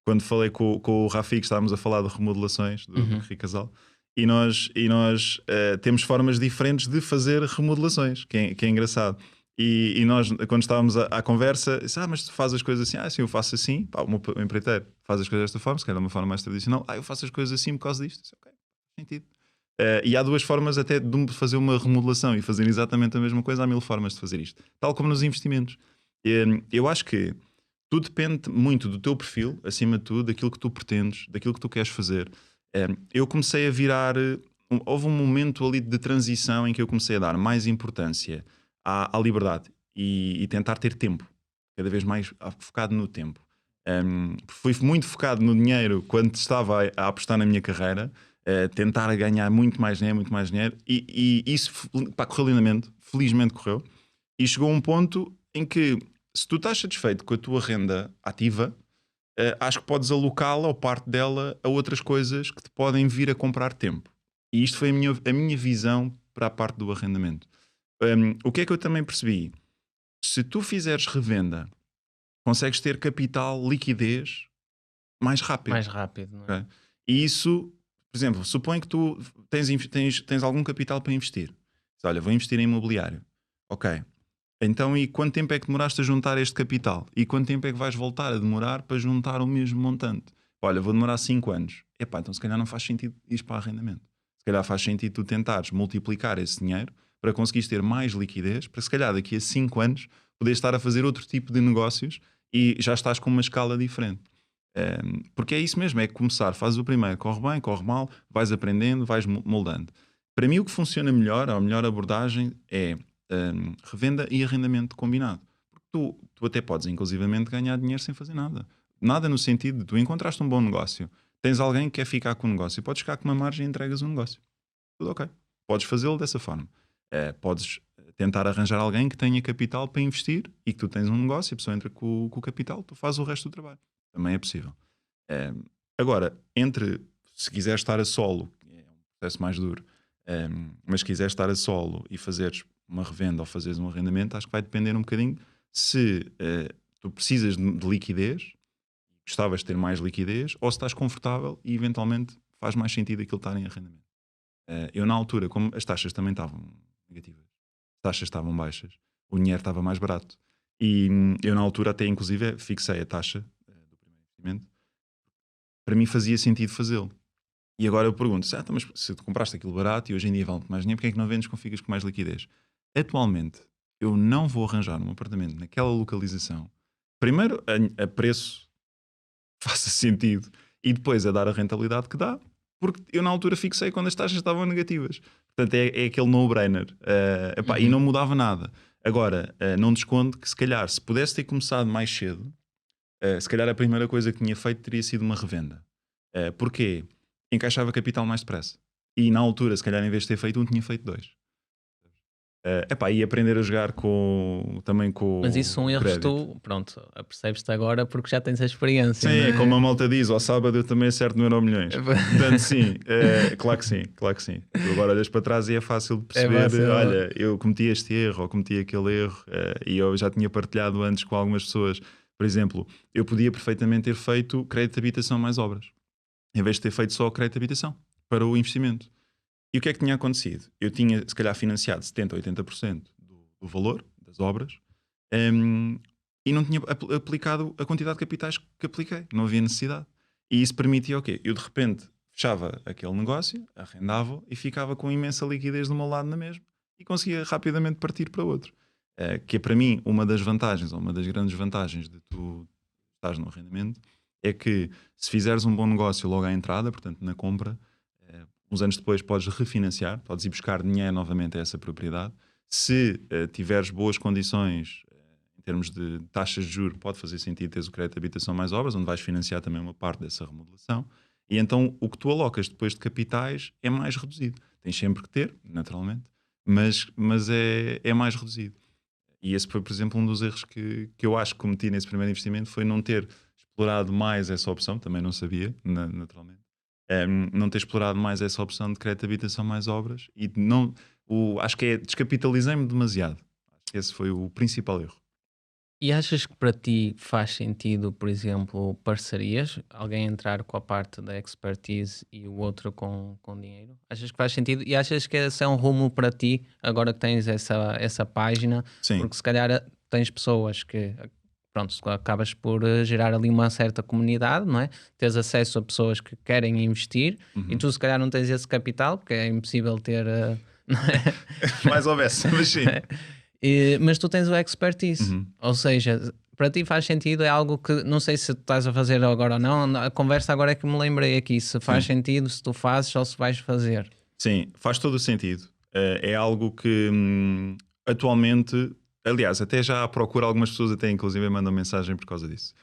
quando falei com o Rafi, que estávamos a falar de remodelações do Ricasal, e nós temos formas diferentes de fazer remodelações, que é engraçado. E nós, quando estávamos à conversa, disse, mas tu fazes as coisas assim, sim, eu faço assim. Pá, o meu empreiteiro faz as coisas desta forma, se calhar de uma forma mais tradicional, eu faço as coisas assim por causa disto. Disse, ok, faz sentido. E há duas formas até de fazer uma remodelação e fazer exatamente a mesma coisa, há 1000 formas de fazer isto, tal como nos investimentos. Eu acho que tudo depende muito do teu perfil, acima de tudo, daquilo que tu pretendes, daquilo que tu queres fazer. Eu comecei a virar, houve um momento ali de transição em que eu comecei a dar mais importância à liberdade e tentar ter tempo, cada vez mais focado no tempo. Fui muito focado no dinheiro quando estava a apostar na minha carreira, tentar ganhar muito mais dinheiro, e isso correu lindamente, felizmente correu, e chegou a um ponto em que, se tu estás satisfeito com a tua renda ativa, acho que podes alocá-la ou parte dela a outras coisas que te podem vir a comprar tempo. E isto foi a minha visão para a parte do arrendamento. O que é que eu também percebi? Se tu fizeres revenda, consegues ter capital, liquidez mais rápido. Mais rápido, não é? Okay? E isso, por exemplo, supõe que tu tens algum capital para investir. Diz, olha, vou investir em imobiliário. Ok. Então, e quanto tempo é que demoraste a juntar este capital? E quanto tempo é que vais voltar a demorar para juntar o mesmo montante? Olha, vou demorar 5 anos. Epá, então se calhar não faz sentido ir para arrendamento. Se calhar faz sentido tu tentares multiplicar esse dinheiro para conseguires ter mais liquidez, para se calhar daqui a 5 anos poderes estar a fazer outro tipo de negócios e já estás com uma escala diferente. Porque é isso mesmo, é começar, fazes o primeiro, corre bem, corre mal, vais aprendendo, vais moldando. Para mim o que funciona melhor, a melhor abordagem é revenda e arrendamento combinado. Porque tu até podes inclusivamente ganhar dinheiro sem fazer nada. Nada no sentido de tu encontraste um bom negócio, tens alguém que quer ficar com o negócio, podes ficar com uma margem e entregas o negócio. Tudo ok. Podes fazê-lo dessa forma. Podes tentar arranjar alguém que tenha capital para investir e que tu tens um negócio, a pessoa entra com o capital, tu fazes o resto do trabalho. Também é possível. Agora, se quiseres estar a solo, é um processo mais duro, mas se quiseres estar a solo e fazeres uma revenda ou fazeres um arrendamento, acho que vai depender um bocadinho se tu precisas de liquidez, gostavas de ter mais liquidez, ou se estás confortável e eventualmente faz mais sentido aquilo estar em arrendamento. Eu na altura, como as taxas também estavam negativas, as taxas estavam baixas, o dinheiro estava mais barato, e eu na altura até inclusive fixei a taxa do primeiro investimento, para mim fazia sentido fazê-lo. E agora eu pergunto, mas se tu compraste aquilo barato e hoje em dia vale mais dinheiro, porque é que não vendes com ficas com mais liquidez? Atualmente, eu não vou arranjar um apartamento naquela localização, primeiro a preço faça sentido e depois a dar a rentabilidade que dá, porque eu na altura fixei quando as taxas estavam negativas. Portanto, é aquele no-brainer. E não mudava nada. Agora, não te escondo que se calhar, se pudesse ter começado mais cedo, se calhar a primeira coisa que tinha feito teria sido uma revenda. Porquê? Encaixava capital mais depressa. E na altura, se calhar em vez de ter feito um, tinha feito 2. E aprender a jogar também com. Mas isso são erros que tu, pronto, apercebes-te agora porque já tens a experiência. Sim, não é? como a malta diz, ao sábado eu também acerto no Euromilhões. Portanto, sim, claro que sim. Tu agora olhas para trás e é fácil de perceber, olha, eu cometi este erro ou cometi aquele erro, e eu já tinha partilhado antes com algumas pessoas. Por exemplo, eu podia perfeitamente ter feito crédito de habitação mais obras, em vez de ter feito só crédito de habitação para o investimento. E o que é que tinha acontecido? Eu tinha, se calhar, financiado 70% ou 80% do valor das obras, e não tinha aplicado a quantidade de capitais que apliquei. Não havia necessidade. E isso permitia o quê? Eu, de repente, fechava aquele negócio, arrendava e ficava com imensa liquidez do meu lado na mesma e conseguia rapidamente partir para outro. Que é, para mim, uma das vantagens, ou uma das grandes vantagens de tu estás no arrendamento, é que se fizeres um bom negócio logo à entrada, portanto, na compra, uns anos depois podes refinanciar, podes ir buscar dinheiro novamente a essa propriedade. Se tiveres boas condições em termos de taxas de juros, pode fazer sentido teres o crédito de habitação mais obras, onde vais financiar também uma parte dessa remodelação. E então o que tu alocas depois de capitais é mais reduzido. Tens sempre que ter, naturalmente, mas é mais reduzido. E esse foi, por exemplo, um dos erros que eu acho que cometi nesse primeiro investimento, foi não ter explorado mais essa opção, também não sabia, naturalmente. Não ter explorado mais essa opção de crédito de habitação mais obras e não, acho que descapitalizei-me demasiado. Acho que esse foi o principal erro. E achas que para ti faz sentido, por exemplo, parcerias? Alguém entrar com a parte da expertise e o outro com dinheiro? Achas que faz sentido? E achas que esse é um rumo para ti, agora que tens essa página? Sim. Porque se calhar tens pessoas que, pronto, acabas por gerar ali uma certa comunidade, não é? Tens acesso a pessoas que querem investir e tu se calhar não tens esse capital, porque é impossível ter... não é? Mais houvesse, mas sim. Mas tu tens o expertise, ou seja, para ti faz sentido, é algo que não sei se tu estás a fazer agora ou não. A conversa agora é que me lembrei aqui, se faz sentido, se tu fazes ou se vais fazer. Sim, faz todo o sentido. É algo que atualmente, aliás, até já procuro, algumas pessoas até inclusive mandam mensagem por causa disso.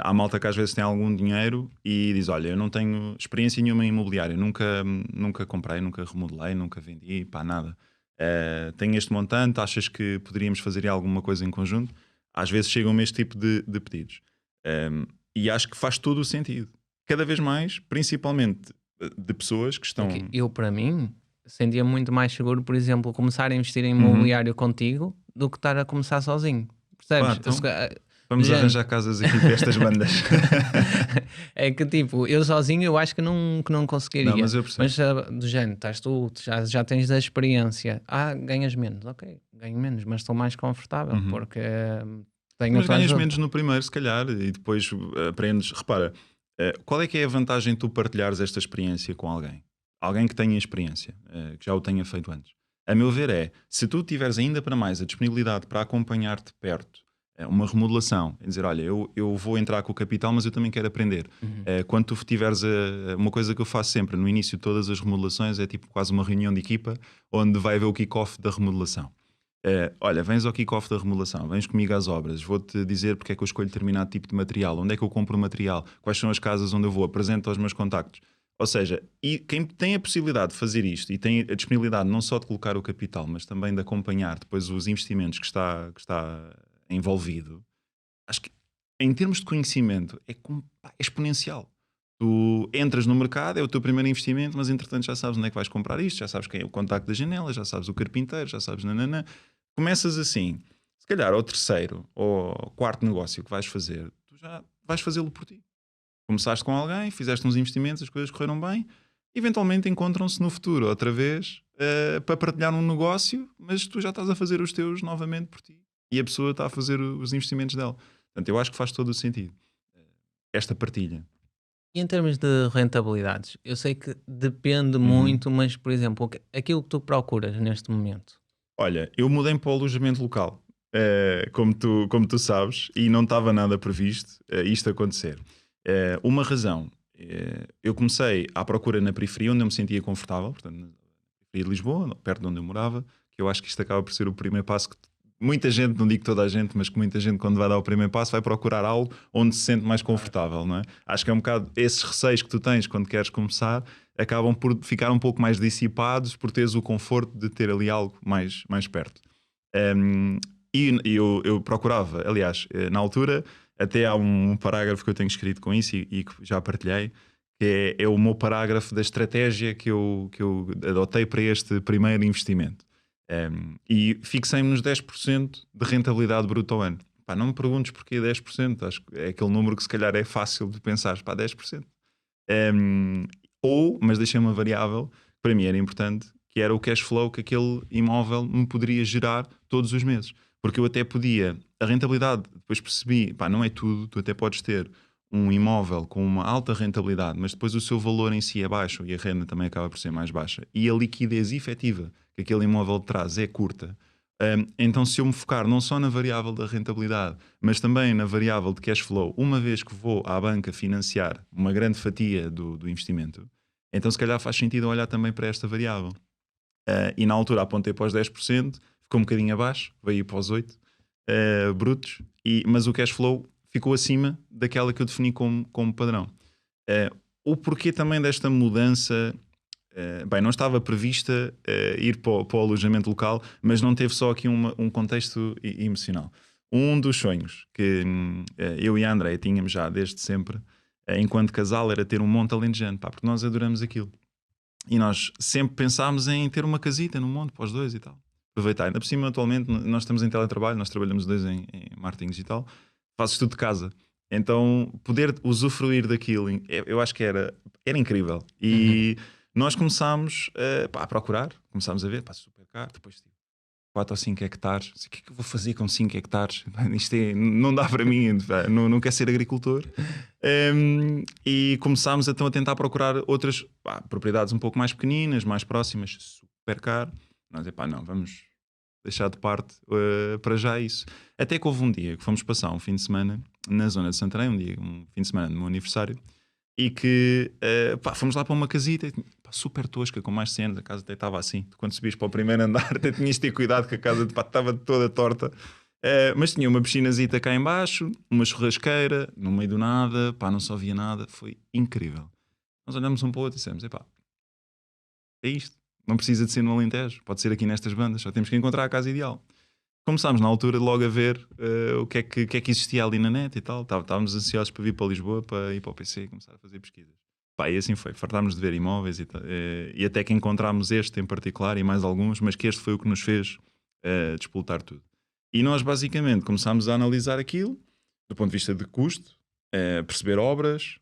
Há malta que às vezes tem algum dinheiro e diz: olha, eu não tenho experiência nenhuma em imobiliário, nunca comprei, nunca remodelei, nunca vendi, pá, nada. Tenho este montante, achas que poderíamos fazer alguma coisa em conjunto? Às vezes chegam-me este tipo de pedidos. E acho que faz todo o sentido. Cada vez mais, principalmente de pessoas que estão... Porque eu, para mim, sentia muito mais seguro, por exemplo, começar a investir em imobiliário contigo do que estar a começar sozinho. Percebes? Então, vamos arranjar casas aqui para estas bandas. É que tipo, eu sozinho eu acho que não conseguiria. Não, mas eu percebo. Mas do género, estás tu, já tens a experiência. Ganhas menos, ok, ganho menos, mas estou mais confortável porque tenho Mas ganhas menos no primeiro, se calhar, e depois aprendes. Repara, qual é que é a vantagem de tu partilhares esta experiência com alguém? Alguém que tenha experiência, que já o tenha feito antes. A meu ver se tu tiveres ainda para mais a disponibilidade para acompanhar-te perto, uma remodelação, em dizer, olha, eu vou entrar com o capital, mas eu também quero aprender. Quando tu tiveres uma coisa que eu faço sempre, no início de todas as remodelações, é tipo quase uma reunião de equipa, onde vai haver o kick-off da remodelação. Olha, vens ao kick-off da remodelação, vens comigo às obras, vou-te dizer porque é que eu escolho determinado tipo de material, onde é que eu compro o material, quais são as casas onde eu vou, apresento aos meus contactos. Ou seja, e quem tem a possibilidade de fazer isto e tem a disponibilidade não só de colocar o capital, mas também de acompanhar depois os investimentos que está envolvido, acho que em termos de conhecimento é exponencial. Tu entras no mercado, é o teu primeiro investimento, mas entretanto já sabes onde é que vais comprar isto, já sabes quem é o contacto da janela, já sabes o carpinteiro, já sabes nananã. Começas assim, se calhar ao terceiro ou ao quarto negócio que vais fazer, tu já vais fazê-lo por ti. Começaste com alguém, fizeste uns investimentos, as coisas correram bem, eventualmente encontram-se no futuro outra vez para partilhar um negócio, mas tu já estás a fazer os teus novamente por ti e a pessoa está a fazer os investimentos dela. Portanto, eu acho que faz todo o sentido esta partilha. E em termos de rentabilidades, eu sei que depende muito, mas por exemplo, aquilo que tu procuras neste momento. Olha, eu mudei para o alojamento local, como tu sabes, e não estava nada previsto isto acontecer. Uma razão, eu comecei à procura na periferia, onde eu me sentia confortável, portanto, na periferia de Lisboa, perto de onde eu morava, que eu acho que isto acaba por ser o primeiro passo que muita gente, não digo toda a gente, mas que muita gente quando vai dar o primeiro passo vai procurar algo onde se sente mais confortável, não é? Acho que é um bocado esses receios que tu tens quando queres começar acabam por ficar um pouco mais dissipados por teres o conforto de ter ali algo mais perto. E eu procurava, aliás, na altura até há um parágrafo que eu tenho escrito com isso e que já partilhei, que é o meu parágrafo da estratégia que eu adotei para este primeiro investimento. E fixei-me nos 10% de rentabilidade bruta ao ano. Pá, não me perguntes porquê 10%, acho que é aquele número que se calhar é fácil de pensar, pá, 10%. Mas deixei uma variável que para mim era importante, que era o cash flow que aquele imóvel me poderia gerar todos os meses. Porque eu até podia, a rentabilidade, depois percebi, pá, não é tudo, tu até podes ter um imóvel com uma alta rentabilidade, mas depois o seu valor em si é baixo e a renda também acaba por ser mais baixa. E a liquidez efetiva que aquele imóvel traz é curta. Então se eu me focar não só na variável da rentabilidade, mas também na variável de cash flow, uma vez que vou à banca financiar uma grande fatia do investimento, então se calhar faz sentido olhar também para esta variável. E na altura apontei para os 10%, ficou um bocadinho abaixo, veio para os 8% brutos, mas o cash flow ficou acima daquela que eu defini como padrão. O porquê também desta mudança... bem, não estava prevista ir para o alojamento local, mas não teve só aqui um contexto emocional. Um dos sonhos que eu e a André tínhamos já desde sempre, enquanto casal, era ter um monte alentejano, pá, porque nós adoramos aquilo. E nós sempre pensámos em ter uma casita no monte para os dois e tal. Aproveitar. Ainda por cima, atualmente, nós estamos em teletrabalho, nós trabalhamos dois em marketing digital, fazes tudo de casa. Então, poder usufruir daquilo, eu acho que era incrível. E nós começámos a procurar, começámos a ver, pá, super caro, depois tipo 4 ou 5 hectares. O que é que eu vou fazer com 5 hectares? Isto não dá para mim, não quero ser agricultor. E começámos então a tentar procurar outras propriedades um pouco mais pequeninas, mais próximas, super caro. Nós, não, vamos deixar de parte para já isso. Até que houve um dia que fomos passar um fim de semana na zona de Santarém, um fim de semana do meu aniversário, e que fomos lá para uma casita super tosca, com mais cenas. A casa até estava assim. Quando subias para o primeiro andar, até tinhas de ter cuidado que a casa estava toda torta. Mas tinha uma piscinazita cá em baixo, uma churrasqueira, no meio do nada, não só via nada. Foi incrível. Nós olhamos um para o outro e dissemos, é isto. Não precisa de ser no Alentejo, pode ser aqui nestas bandas, só temos que encontrar a casa ideal. Começámos na altura logo a ver o que é que existia ali na net e tal. Estávamos ansiosos para vir para Lisboa, para ir para o PC e começar a fazer pesquisas. E assim foi, fartámos de ver imóveis e até que encontramos este em particular e mais alguns, mas que este foi o que nos fez despoltar tudo. E nós basicamente começámos a analisar aquilo do ponto de vista de custo, perceber obras,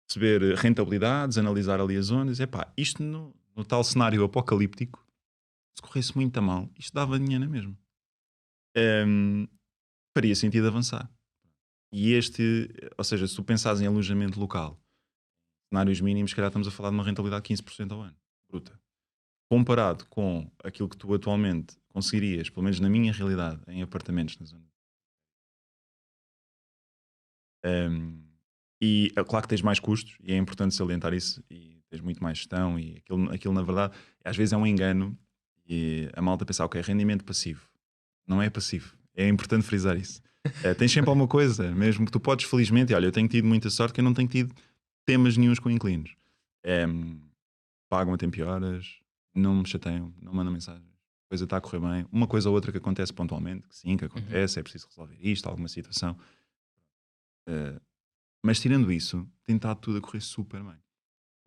perceber rentabilidades, analisar ali as zonas. Isto no tal cenário apocalíptico, se corresse muito a mal, isto dava dinheiro mesmo. Faria sentido avançar. E ou seja, se tu pensares em alojamento local, cenários mínimos, se calhar estamos a falar de uma rentabilidade de 15% ao ano, bruta. Comparado com aquilo que tu atualmente conseguirias, pelo menos na minha realidade, em apartamentos na zona. E claro que tens mais custos, e é importante salientar isso, e tens muito mais gestão, e aquilo na verdade, às vezes é um engano, e a malta pensa, ok, rendimento passivo. Não é passivo. É importante frisar isso. Tens sempre alguma coisa, mesmo que tu podes, felizmente, e olha, eu tenho tido muita sorte que eu não tenho tido temas nenhuns com inquilinos. Pagam a tempo e horas, não me chateiam, não mandam mensagens. A coisa está a correr bem. Uma coisa ou outra que acontece pontualmente, que sim, que acontece, é preciso resolver isto, alguma situação. Mas tirando isso, tem estado tudo a correr super bem.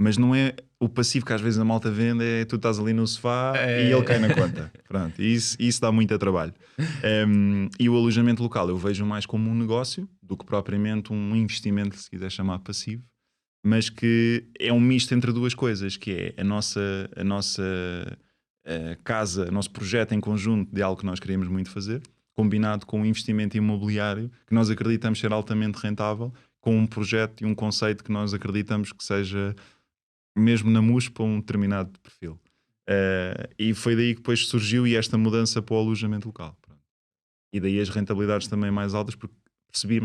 Mas não é o passivo que às vezes a malta vende, é tu estás ali no sofá e ele cai na conta. Pronto, isso dá muito trabalho. E o alojamento local eu vejo mais como um negócio do que propriamente um investimento, se quiser chamar passivo, mas que é um misto entre duas coisas, que é a nossa casa, o nosso projeto em conjunto de algo que nós queríamos muito fazer, combinado com um investimento imobiliário que nós acreditamos ser altamente rentável, com um projeto e um conceito que nós acreditamos que seja mesmo na MUS para um determinado perfil. E foi daí que depois surgiu esta mudança para o alojamento local. Pronto. E daí as rentabilidades também mais altas, porque percebi,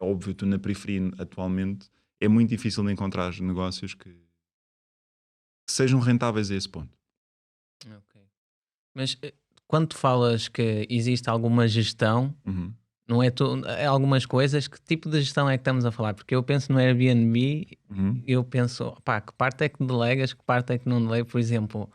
é óbvio, tu na periferia atualmente é muito difícil de encontrar negócios que sejam rentáveis a esse ponto. Ok. Mas quando tu falas que existe alguma gestão, não é é algumas coisas, que tipo de gestão é que estamos a falar? Porque eu penso no Airbnb, eu penso, que parte é que delegas, que parte é que não delegas? Por exemplo,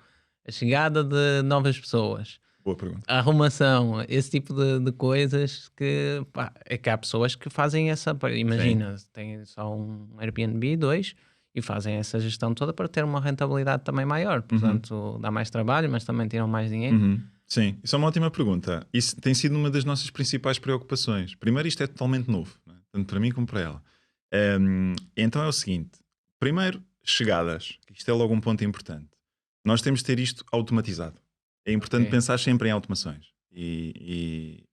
a chegada de novas pessoas, Boa pergunta. a arrumação, esse tipo de coisas que, é que há pessoas que fazem essa, imagina, têm só um Airbnb, 2, e fazem essa gestão toda para ter uma rentabilidade também maior. Portanto, dá mais trabalho, mas também tiram mais dinheiro. Sim, isso é uma ótima pergunta. Isso tem sido uma das nossas principais preocupações. Primeiro, isto é totalmente novo, né? Tanto para mim como para ela. Então é o seguinte: primeiro, chegadas. Isto é logo um ponto importante. Nós temos de ter isto automatizado. É importante pensar sempre em automações. E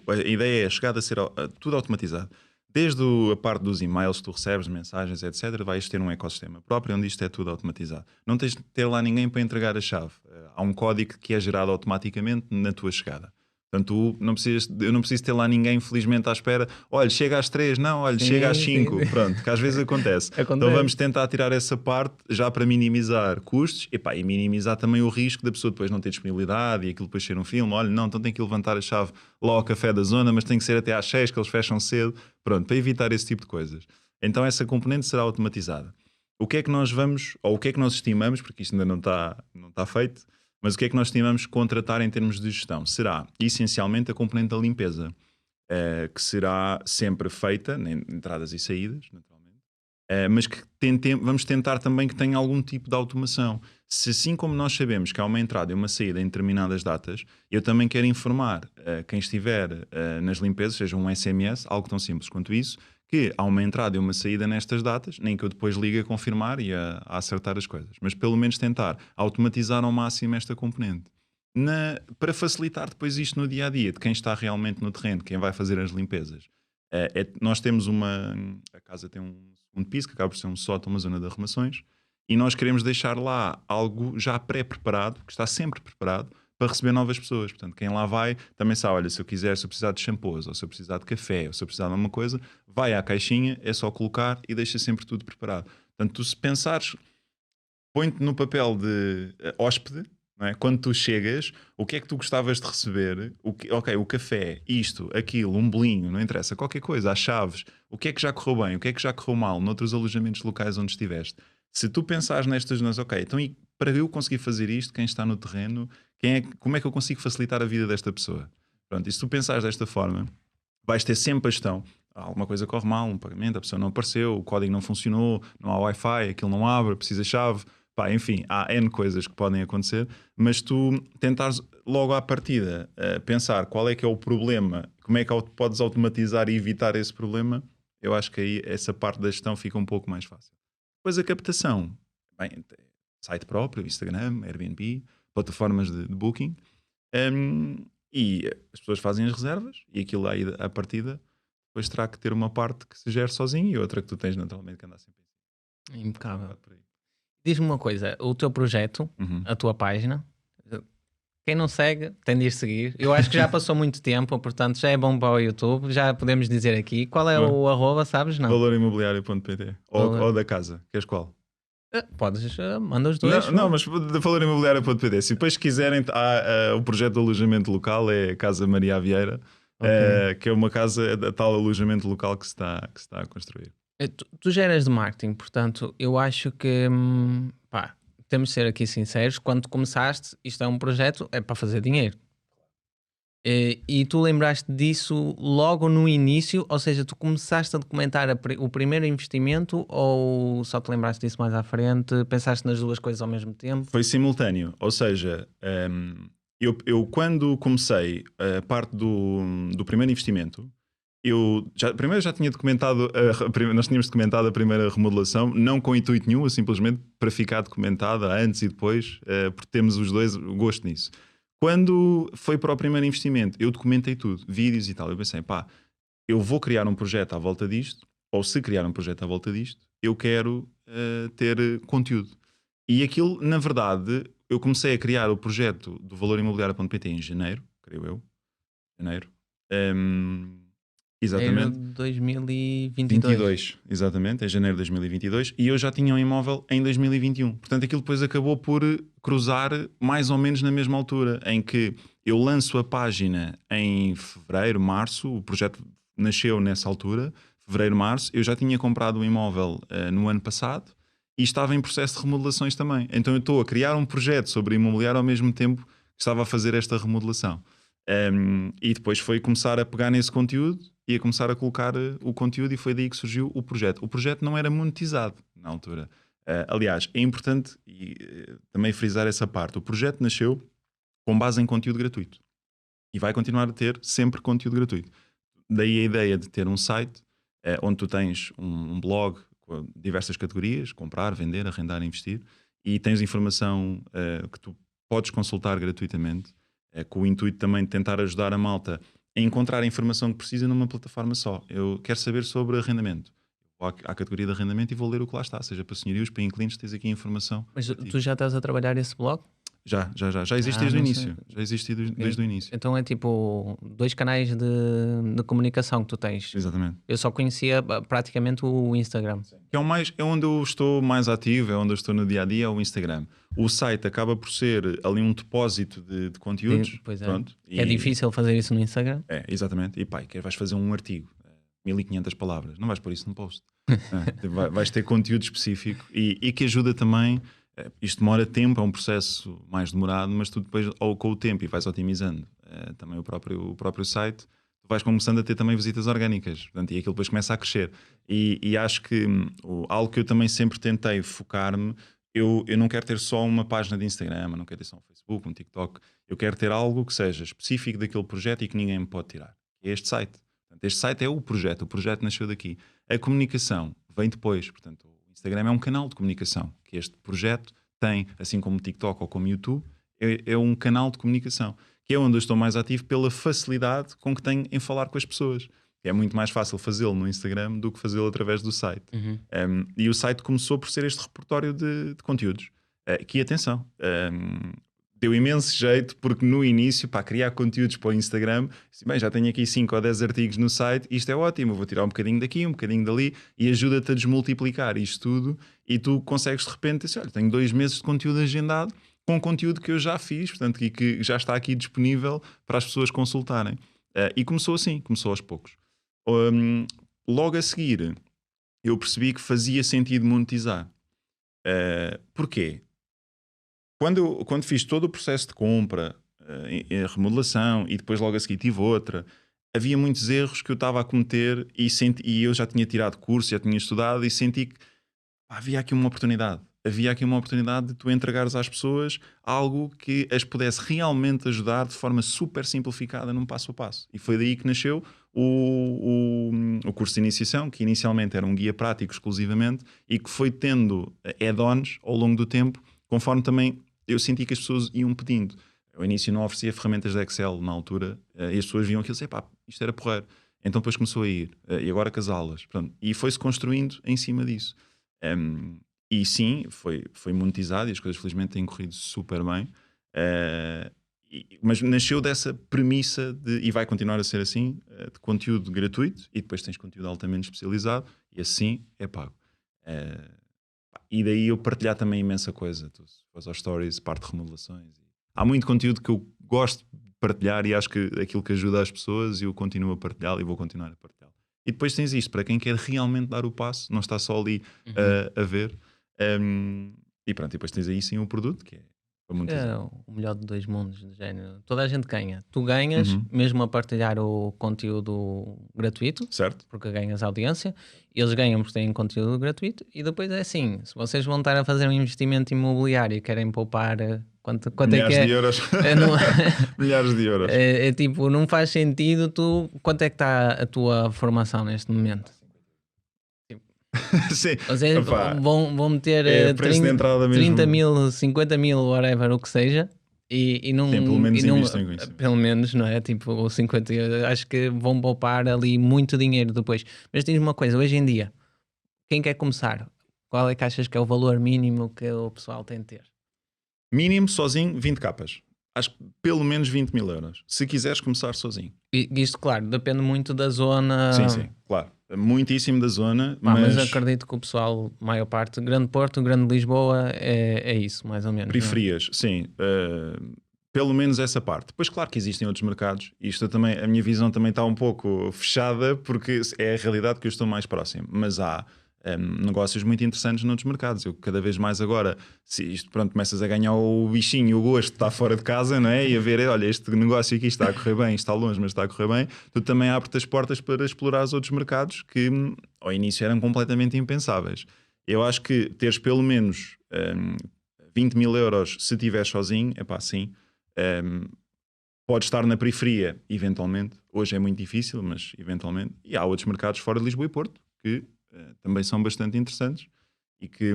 a ideia é a chegada a ser tudo automatizado. Desde a parte dos e-mails que tu recebes, mensagens, etc., vais ter um ecossistema próprio onde isto é tudo automatizado. Não tens de ter lá ninguém para entregar a chave. Há um código que é gerado automaticamente na tua chegada. Portanto, eu não preciso ter lá ninguém, felizmente, à espera. Olha, chega às 3, não, olha, chega às 5. Sim. Pronto, que às vezes acontece. Então vamos tentar tirar essa parte já para minimizar custos e minimizar também o risco da pessoa depois não ter disponibilidade e aquilo depois ser um filme. Olha, não, então tem que levantar a chave lá ao café da zona, mas tem que ser até às 6 que eles fecham cedo. Pronto, para evitar esse tipo de coisas. Então essa componente será automatizada. O que é que nós vamos, ou o que é que nós estimamos, porque isto ainda não está feito, mas o que é que nós estimamos contratar em termos de gestão? Será, essencialmente, a componente da limpeza. que será sempre feita, em entradas e saídas, naturalmente, mas que vamos tentar também que tenha algum tipo de automação. Se assim como nós sabemos que há uma entrada e uma saída em determinadas datas, eu também quero informar quem estiver nas limpezas, seja um SMS, algo tão simples quanto isso, que há uma entrada e uma saída nestas datas, nem que eu depois ligue a confirmar e a acertar as coisas, mas pelo menos tentar automatizar ao máximo esta componente. Para facilitar depois isto no dia-a-dia, de quem está realmente no terreno, quem vai fazer as limpezas. Nós temos a casa tem um segundo piso, que acaba por ser um sótão, uma zona de arrumações, e nós queremos deixar lá algo já pré-preparado, que está sempre preparado, para receber novas pessoas. Portanto, quem lá vai também sabe, olha, se eu precisar de shampoos, ou se eu precisar de café, ou se eu precisar de alguma coisa, vai à caixinha, é só colocar e deixa sempre tudo preparado. Portanto, tu se pensares, põe-te no papel de hóspede, não é? Quando tu chegas, o que é que tu gostavas de receber? O café, isto, aquilo, um bolinho, não interessa, qualquer coisa, as chaves, o que é que já correu bem, o que é que já correu mal noutros alojamentos locais onde estiveste. Se tu pensares nestas zonas, ok, então e para eu conseguir fazer isto, quem está no terreno, como é que eu consigo facilitar a vida desta pessoa? Pronto, e se tu pensares desta forma, vais ter sempre a gestão. Alguma coisa corre mal, um pagamento, a pessoa não apareceu, o código não funcionou, não há Wi-Fi, aquilo não abre, precisa chave. Pá, enfim, há N coisas que podem acontecer, mas tu tentares logo à partida pensar qual é que é o problema, como é que podes automatizar e evitar esse problema, eu acho que aí essa parte da gestão fica um pouco mais fácil. Depois a captação, bem, site próprio, Instagram, Airbnb, plataformas de booking, e as pessoas fazem as reservas e aquilo aí à partida depois terá que ter uma parte que se gere sozinho e outra que tu tens naturalmente que andar sempre em Impecável. Diz-me uma coisa, o teu projeto, a tua página, quem não segue tem de ir seguir. Eu acho que já passou muito tempo, portanto já é bom para o YouTube, já podemos dizer aqui. Qual é o arroba, sabes? Não. Valorimobiliario.pt ou da casa, queres qual? Podes, manda os dois. Não, mas de valorimobiliario.pt. Se depois quiserem, há o projeto de alojamento local, é a Casa Maria Vieira, que é uma casa, tal alojamento local que se está a construir. Tu já eras de marketing, portanto, eu acho que pá, temos de ser aqui sinceros. Quando começaste, isto é um projeto, é para fazer dinheiro. E tu lembraste disso logo no início, ou seja, tu começaste a documentar o primeiro investimento ou só te lembraste disso mais à frente? Pensaste nas duas coisas ao mesmo tempo? Foi simultâneo, ou seja, eu quando comecei a parte do primeiro investimento, primeiro já tinha documentado, nós tínhamos documentado a primeira remodelação, não com intuito nenhum, simplesmente para ficar documentada antes e depois, porque temos os dois gosto nisso. Quando foi para o primeiro investimento, eu documentei tudo, vídeos e tal. Eu pensei, eu vou criar um projeto à volta disto, ou se criar um projeto à volta disto, eu quero ter conteúdo. E aquilo, na verdade, eu comecei a criar o projeto do valorimobiliario.pt em janeiro, creio eu. Janeiro. Exatamente. Em 2022. Exatamente, em janeiro de 2022. E eu já tinha um imóvel em 2021. Portanto, aquilo depois acabou por cruzar mais ou menos na mesma altura, em que eu lanço a página em fevereiro, março. O projeto nasceu nessa altura, fevereiro, março. Eu já tinha comprado um imóvel no ano passado e estava em processo de remodelações também. Então eu estou a criar um projeto sobre imobiliário ao mesmo tempo que estava a fazer esta remodelação. E depois foi começar a pegar nesse conteúdo e a começar a colocar o conteúdo, e foi daí que surgiu o projeto. O projeto não era monetizado na altura. Aliás, é importante também frisar essa parte. O projeto nasceu com base em conteúdo gratuito e vai continuar a ter sempre conteúdo gratuito. Daí a ideia de ter um site onde tu tens um blog com diversas categorias: comprar, vender, arrendar, investir, e tens informação que tu podes consultar gratuitamente, com o intuito também de tentar ajudar a malta a encontrar a informação que precisa numa plataforma só. Eu quero saber sobre arrendamento. Vou à categoria de arrendamento e vou ler o que lá está, seja para senhorios, para inquilinos, tens aqui a informação. Mas tu já estás a trabalhar esse blog? Já existe desde o início. Já existe desde o início. Então é tipo 2 canais de comunicação que tu tens. Exatamente. Eu só conhecia praticamente o Instagram. É onde eu estou mais ativo, é onde eu estou no dia a dia, é o Instagram. O site acaba por ser ali um depósito de conteúdos. Pois é. Pronto, É difícil fazer isso no Instagram? É, exatamente. E vais fazer um artigo, 1500 palavras, não vais pôr isso num post. Vais ter conteúdo específico e que ajuda também. Isto demora tempo, é um processo mais demorado, mas tu depois, ou com o tempo, e vais otimizando também o próprio site, tu vais começando a ter também visitas orgânicas, portanto, e aquilo depois começa a crescer. E acho que algo que eu também sempre tentei focar-me, eu não quero ter só uma página de Instagram, eu não quero ter só um Facebook, um TikTok, eu quero ter algo que seja específico daquele projeto e que ninguém me pode tirar. É este site. Portanto, este site é o projeto nasceu daqui. A comunicação vem depois, portanto, o Instagram é um canal de comunicação que este projeto tem, assim como o TikTok ou como o YouTube, é um canal de comunicação, que é onde eu estou mais ativo pela facilidade com que tenho em falar com as pessoas. É muito mais fácil fazê-lo no Instagram do que fazê-lo através do site. E o site começou por ser este repertório de conteúdos. Que, atenção, deu imenso jeito, porque no início, para criar conteúdos para o Instagram, disse, bem, já tenho aqui 5 ou 10 artigos no site, isto é ótimo, vou tirar um bocadinho daqui, um bocadinho dali, e ajuda-te a desmultiplicar isto tudo, e tu consegues de repente dizer, olha, tenho 2 meses de conteúdo agendado, com conteúdo que eu já fiz, portanto, e que já está aqui disponível para as pessoas consultarem. E começou assim, começou aos poucos. Logo a seguir, eu percebi que fazia sentido monetizar. Porquê? Quando fiz todo o processo de compra, a remodelação, e depois logo a seguir tive outra, havia muitos erros que eu estava a cometer e eu já tinha tirado curso, já tinha estudado e senti que havia aqui uma oportunidade. Havia aqui uma oportunidade de tu entregares às pessoas algo que as pudesse realmente ajudar de forma super simplificada num passo a passo. E foi daí que nasceu o curso de iniciação, que inicialmente era um guia prático exclusivamente e que foi tendo add-ons ao longo do tempo, conforme também eu senti que as pessoas iam pedindo. Ao início não oferecia ferramentas de Excel na altura e as pessoas viam aquilo e diziam, pá, isto era porreiro. Então depois começou a ir. E agora com as aulas. Pronto. E foi-se construindo em cima disso. E sim, foi monetizado e as coisas felizmente têm corrido super bem. Mas nasceu dessa premissa e vai continuar a ser assim, de conteúdo gratuito e depois tens conteúdo altamente especializado e assim é pago. E daí eu partilhar também imensa coisa. Tu faz aos stories, parte de remodelações. Há muito conteúdo que eu gosto de partilhar e acho que aquilo que ajuda as pessoas eu continuo a partilhar e vou continuar a partilhar. E depois tens isto, para quem quer realmente dar o passo, não está só ali a ver. E pronto, e depois tens aí sim um produto que é para monetizar. É o melhor de 2 mundos, de género. Toda a gente ganha. Tu ganhas, mesmo a partilhar o conteúdo gratuito, Certo? porque ganhas audiência. Eles ganham porque têm conteúdo gratuito. E depois é assim, se vocês vão estar a fazer um investimento imobiliário e querem poupar quanto é que Milhares é? de euros. Não, Milhares de euros. tipo, não faz sentido quanto é que está a tua formação neste momento? Sim. Vocês Opa, vão meter preço de entrada mesmo. 30 mil, 50 mil, whatever, o que seja, e não. Sim, pelo menos e não investem com isso. pelo menos, não é? Tipo, 50, acho que vão poupar ali muito dinheiro depois. Mas diz-me uma coisa, hoje em dia, quem quer começar? Qual é que achas que é o valor mínimo que o pessoal tem de ter? Mínimo, sozinho, 20 capas. Acho que pelo menos 20 mil euros. Se quiseres começar sozinho. Isto, claro, depende muito da zona. Sim, claro. Muitíssimo da zona. Mas acredito que o pessoal, maior parte, Grande Porto, Grande Lisboa, é isso, mais ou menos. Periferias, sim. Pelo menos essa parte. Depois, claro que existem outros mercados. Isto também, a minha visão também está um pouco fechada, porque é a realidade que eu estou mais próximo. Mas há negócios muito interessantes noutros mercados. Eu cada vez mais agora, se isto, pronto, começas a ganhar o bichinho, o gosto de estar fora de casa, não é? E a ver, olha, este negócio aqui está a correr bem, está longe, mas está a correr bem. Tu também abre-te as portas para explorar os outros mercados que ao início eram completamente impensáveis. Eu acho que teres pelo menos 20 mil euros se estiveres sozinho, é pá, sim. Pode estar na periferia, eventualmente. Hoje é muito difícil, mas eventualmente. E há outros mercados fora de Lisboa e Porto que também são bastante interessantes e que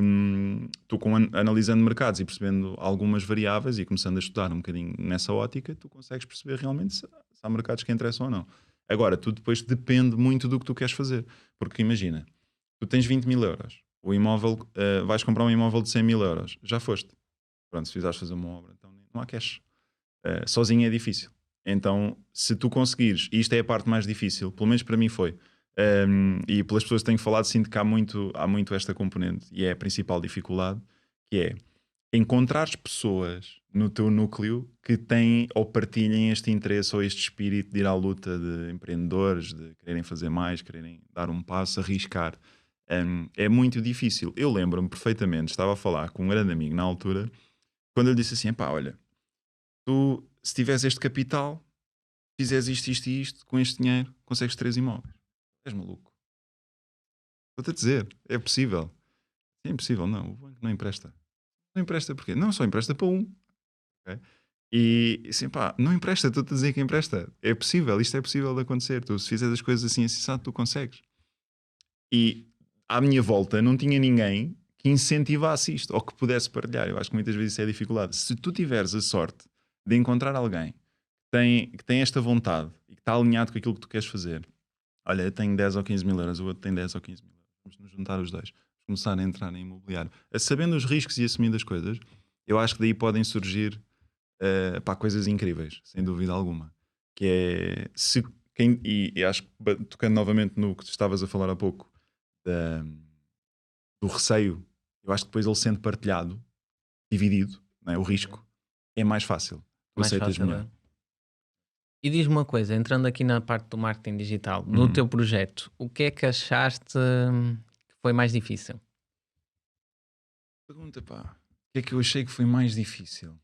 tu, analisando mercados e percebendo algumas variáveis e começando a estudar um bocadinho nessa ótica, tu consegues perceber realmente se há mercados que interessam ou não. Agora, tu depois depende muito do que tu queres fazer. Porque imagina, tu tens 20 mil euros, o imóvel, vais comprar um imóvel de 100 mil euros, já foste. Pronto, se precisares fazer uma obra, então não há cash. Sozinho é difícil. Então, se tu conseguires, e isto é a parte mais difícil, pelo menos para mim foi, e pelas pessoas que tenho falado, sinto que há muito esta componente, e é a principal dificuldade, que é encontrares pessoas no teu núcleo que têm ou partilhem este interesse ou este espírito de ir à luta, de empreendedores, de quererem fazer mais, quererem dar um passo, arriscar. É muito difícil. Eu lembro-me perfeitamente, estava a falar com um grande amigo na altura, quando ele disse assim, pá, olha, tu, se tiveres este capital, fizeres isto e isto, com este dinheiro, consegues 3 imóveis. És maluco. Vou-te a dizer, é possível. É impossível, não. O banco não empresta. Não empresta porquê? Não, só empresta para um. Okay? E assim, pá, não empresta, estou-te a dizer que empresta. É possível, isto é possível de acontecer. Tu, se fizeres as coisas assim, sabe, tu consegues. E à minha volta não tinha ninguém que incentivasse isto ou que pudesse partilhar. Eu acho que muitas vezes isso é dificuldade. Se tu tiveres a sorte de encontrar alguém que tem esta vontade e que está alinhado com aquilo que tu queres fazer, olha, eu tenho 10 ou 15 mil euros, o outro tem 10 ou 15 mil euros, vamos nos juntar os dois, vamos começar a entrar em imobiliário. Sabendo os riscos e assumindo as coisas, eu acho que daí podem surgir coisas incríveis, sem dúvida alguma. Que é, e acho que tocando novamente no que tu estavas a falar há pouco, do receio, eu acho que depois ele sendo partilhado, dividido, não é? O risco, é mais fácil. Tu Mais aceitas fácil, melhor. é? E diz-me uma coisa, entrando aqui na parte do marketing digital, no teu projeto, o que é que achaste que foi mais difícil? Pergunta, pá. O que é que eu achei que foi mais difícil?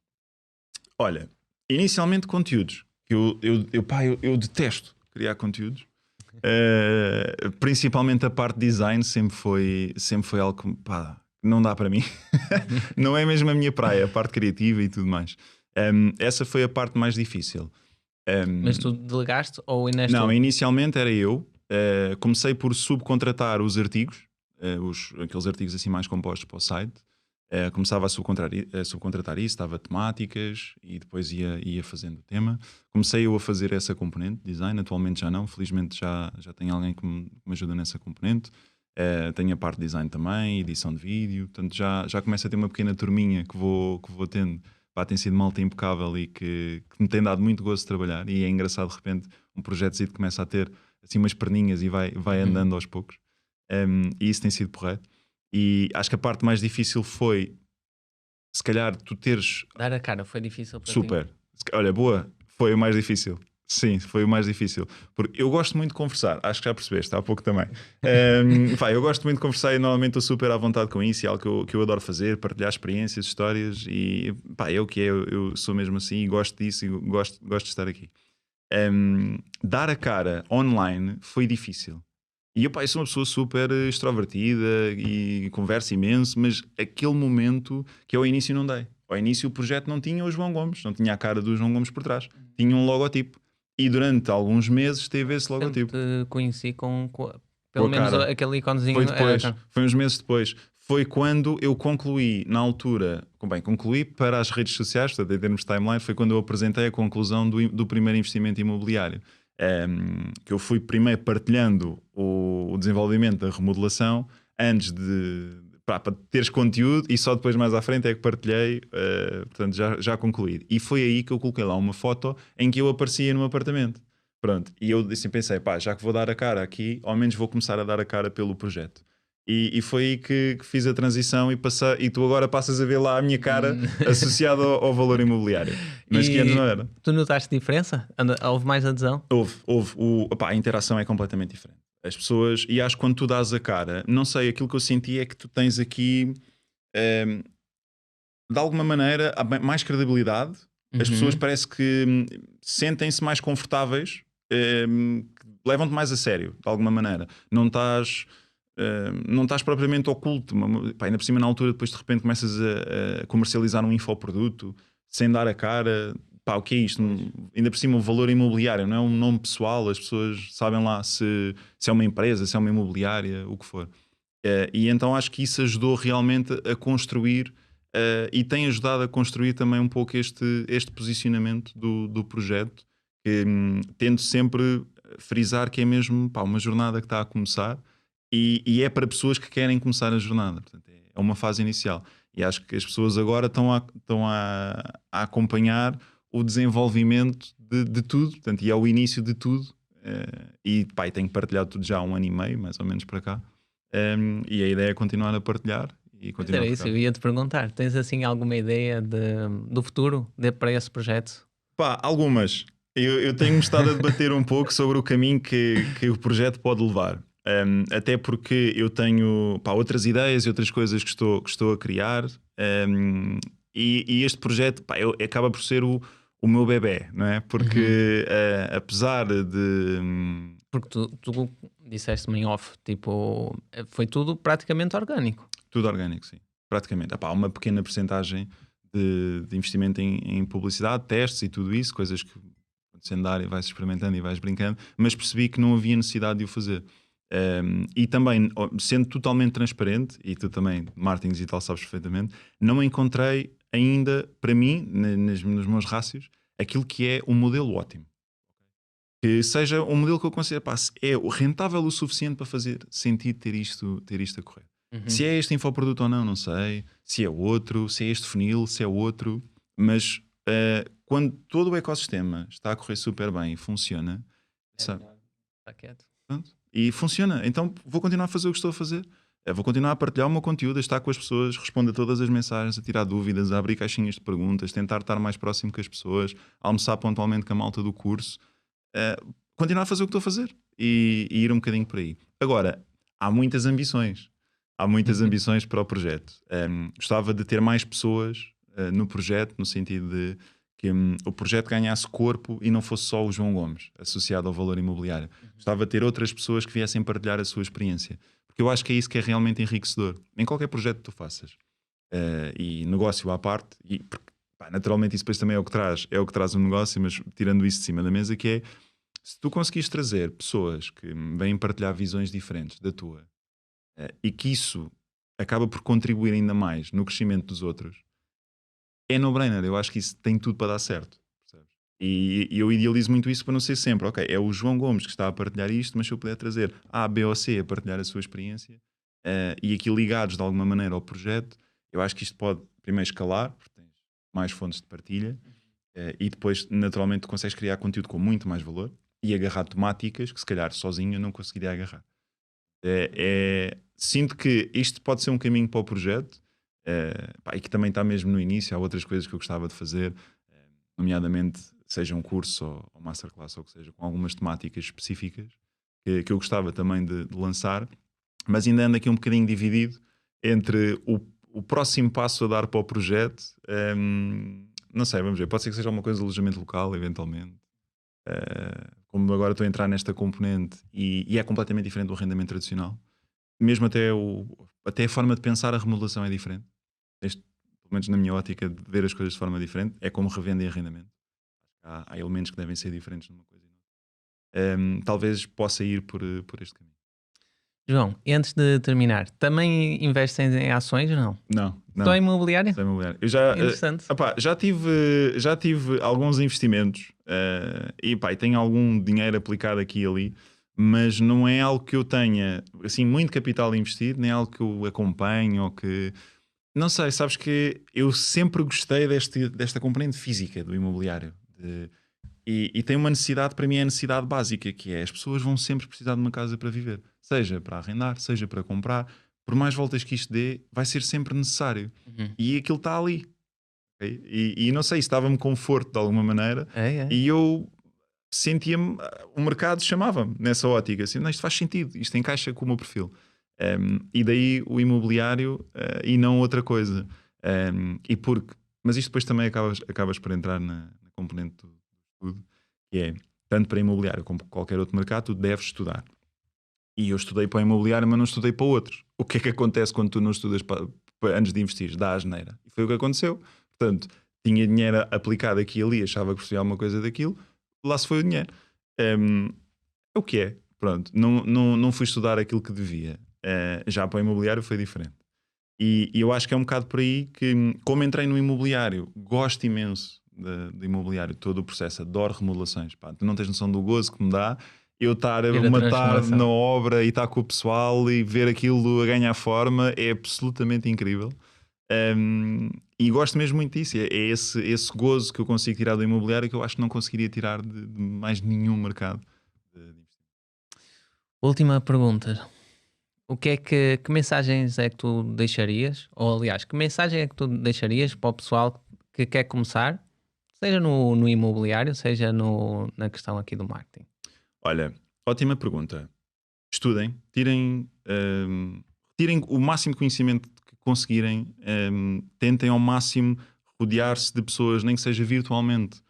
Olha, inicialmente conteúdos. Eu detesto criar conteúdos. Principalmente a parte de design sempre foi algo que, pá, não dá para mim. Não é mesmo a minha praia, a parte criativa e tudo mais. Essa foi a parte mais difícil. Mas tu delegaste ou ainda és Não, tu? inicialmente era eu. Comecei por subcontratar os artigos, aqueles artigos assim mais compostos para o site. Começava a subcontratar isso, dava temáticas e depois ia fazendo o tema. Comecei eu a fazer essa componente, design, atualmente já não, felizmente já tenho alguém que me ajuda nessa componente. Tenho a parte de design também, edição de vídeo, portanto já começo a ter uma pequena turminha que vou tendo. Pá, tem sido malta impecável e que me tem dado muito gosto de trabalhar, e é engraçado de repente um projeto começa a ter assim umas perninhas e vai andando aos poucos. E isso tem sido porreto. E acho que a parte mais difícil foi, se calhar, tu teres. Dar a cara foi difícil para ti? Super. Olha, boa, foi o mais difícil. Sim, foi o mais difícil. Porque eu gosto muito de conversar, acho que já percebeste, há pouco também. Eu gosto muito de conversar e normalmente estou super à vontade com isso, e é algo que eu adoro fazer, partilhar experiências, histórias, e pá, é o que é, eu sou mesmo assim e gosto disso e gosto de estar aqui. Dar a cara online foi difícil. E eu sou uma pessoa super extrovertida e converso imenso, mas aquele momento que eu ao início não dei. Ao início o projeto não tinha o João Gomes, não tinha a cara do João Gomes por trás. Tinha um logotipo. E durante alguns meses teve esse logotipo. Sempre te conheci pelo menos cara. aquele iconezinho. Foi depois, foi uns meses depois. Foi quando eu concluí, na altura, concluí para as redes sociais, portanto, em termos de timeline, foi quando eu apresentei a conclusão do primeiro investimento imobiliário. Que eu fui primeiro partilhando o desenvolvimento da remodelação antes para teres conteúdo, e só depois mais à frente é que partilhei, portanto já concluído. E foi aí que eu coloquei lá uma foto em que eu aparecia num apartamento. Pronto, e eu assim pensei, já que vou dar a cara aqui, ao menos vou começar a dar a cara pelo projeto. E foi aí que fiz a transição e tu agora passas a ver lá a minha cara associada ao valor imobiliário. Mas que antes não era. Tu notaste diferença? Houve mais adesão? Houve. A interação é completamente diferente. As pessoas, e acho que quando tu dás a cara, não sei, aquilo que eu senti é que tu tens aqui, de alguma maneira, mais credibilidade. As pessoas parece que sentem-se mais confortáveis, levam-te mais a sério, de alguma maneira. Não estás propriamente oculto. Ainda por cima, na altura, depois de repente começas a comercializar um infoproduto sem dar a cara. O que é isto? Ainda por cima, o valor imobiliário não é um nome pessoal, as pessoas sabem lá se é uma empresa, se é uma imobiliária, o que for. E então acho que isso ajudou realmente a construir, e tem ajudado a construir também um pouco este posicionamento do projeto, que tento sempre frisar que é mesmo uma jornada que está a começar, e é para pessoas que querem começar a jornada. Portanto, é uma fase inicial. E acho que as pessoas agora estão a acompanhar o desenvolvimento de tudo, portanto, e é o início de tudo. E tenho partilhado tudo já há 1 ano e meio, mais ou menos, para cá. E a ideia é continuar a partilhar e continuar. Era isso, eu ia te perguntar. Tens assim alguma ideia do futuro para esse projeto? Algumas. Eu tenho estado a debater um pouco sobre o caminho que o projeto pode levar. Até porque eu tenho outras ideias e outras coisas que estou a criar. E este projeto acaba por ser o o meu bebé, não é? Porque apesar de... Porque tu disseste-me em off, tipo, foi tudo praticamente orgânico. Tudo orgânico, sim. Praticamente. Há uma pequena percentagem de investimento em publicidade, testes e tudo isso, coisas que se andar e vais experimentando e vais brincando, mas percebi que não havia necessidade de o fazer. E também, sendo totalmente transparente, e tu também, marketing digital, sabes perfeitamente, não encontrei ainda, para mim, nos meus rácios, aquilo que é um modelo ótimo. Que seja um modelo que eu considero, pá, é rentável o suficiente para fazer sentido ter isto a correr. Se é este infoproduto ou não, não sei. Se é outro, se é este funil, se é outro. Mas quando todo o ecossistema está a correr super bem e funciona, sabe? Está quieto. Pronto. E funciona. Então vou continuar a fazer o que estou a fazer. Vou continuar a partilhar o meu conteúdo, a estar com as pessoas, responder a todas as mensagens, a tirar dúvidas, a abrir caixinhas de perguntas, tentar estar mais próximo com as pessoas, almoçar pontualmente com a malta do curso. Continuar a fazer o que estou a fazer e ir um bocadinho por aí. Agora, há muitas ambições. Há muitas ambições para o projeto. Gostava de ter mais pessoas no projeto, no sentido de que o projeto ganhasse corpo e não fosse só o João Gomes associado ao valor imobiliário. Gostava de ter outras pessoas que viessem partilhar a sua experiência. Porque eu acho que é isso que é realmente enriquecedor. Em qualquer projeto que tu faças. E negócio à parte, e, porque, pá, naturalmente isso depois também é o que traz um negócio, mas tirando isso de cima da mesa, que é se tu conseguires trazer pessoas que vêm partilhar visões diferentes da tua e que isso acaba por contribuir ainda mais no crescimento dos outros, é no-brainer. Eu acho que isso tem tudo para dar certo. Percebes? E eu idealizo muito isso para não ser sempre, ok, é o João Gomes que está a partilhar isto, mas se eu puder trazer A, B ou C a partilhar a sua experiência e aqui ligados de alguma maneira ao projeto, eu acho que isto pode primeiro escalar, porque tens mais fontes de partilha e depois naturalmente tu consegues criar conteúdo com muito mais valor e agarrar temáticas que se calhar sozinho eu não conseguiria agarrar. Sinto que isto pode ser um caminho para o projeto e que também está mesmo no início. Há outras coisas que eu gostava de fazer, nomeadamente seja um curso ou masterclass ou o que seja, com algumas temáticas específicas que eu gostava também de lançar, mas ainda ando aqui um bocadinho dividido entre o próximo passo a dar para o projeto. Não sei, vamos ver, pode ser que seja uma coisa de alojamento local eventualmente. Como agora estou a entrar nesta componente e é completamente diferente do arrendamento tradicional, mesmo até a forma de pensar a remodelação é diferente. Pelo menos na minha ótica de ver as coisas de forma diferente, é como revenda e arrendamento. Há elementos que devem ser diferentes numa coisa e noutra. Talvez possa ir por este caminho. João, e antes de terminar, também investem em ações ou não? Não. Só imobiliário? Só imobiliário. Eu já tive alguns investimentos e tenho algum dinheiro aplicado aqui e ali, mas não é algo que eu tenha assim muito capital investido, nem algo que eu acompanho ou que... Não sei, sabes que eu sempre gostei desta componente física do imobiliário. E tem uma necessidade, para mim é a necessidade básica, que é as pessoas vão sempre precisar de uma casa para viver. Seja para arrendar, seja para comprar. Por mais voltas que isto dê, vai ser sempre necessário. E aquilo está ali. Okay? E não sei, estava-me conforto de alguma maneira. E eu sentia-me... O mercado chamava-me nessa ótica. Assim, não, isto faz sentido, isto encaixa com o meu perfil. E daí o imobiliário e não outra coisa. Mas isto depois também acabas por entrar na componente do estudo, que é, tanto para imobiliário como para qualquer outro mercado, tu deves estudar. E eu estudei para o imobiliário, mas não estudei para outros. O que é que acontece quando tu não estudas antes de investir? Dá asneira. E foi o que aconteceu. Portanto, tinha dinheiro aplicado aqui e ali, achava que percebia alguma coisa daquilo, lá se foi o dinheiro. É o que é. Pronto, não fui estudar aquilo que devia. Já para o imobiliário foi diferente. E eu acho que é um bocado por aí que, como entrei no imobiliário, gosto imenso de imobiliário, todo o processo, adoro remodelações. Pá, tu não tens noção do gozo que me dá eu estar uma tarde na obra e estar com o pessoal e ver aquilo a ganhar forma, é absolutamente incrível. E gosto mesmo muito disso. É esse gozo que eu consigo tirar do imobiliário que eu acho que não conseguiria tirar de mais nenhum mercado. Última pergunta. O que mensagens é que tu deixarias? Ou aliás, que mensagem é que tu deixarias para o pessoal que quer começar, seja no imobiliário, seja na questão aqui do marketing? Olha, ótima pergunta. Estudem, tirem o máximo de conhecimento que conseguirem, tentem ao máximo rodear-se de pessoas, nem que seja virtualmente,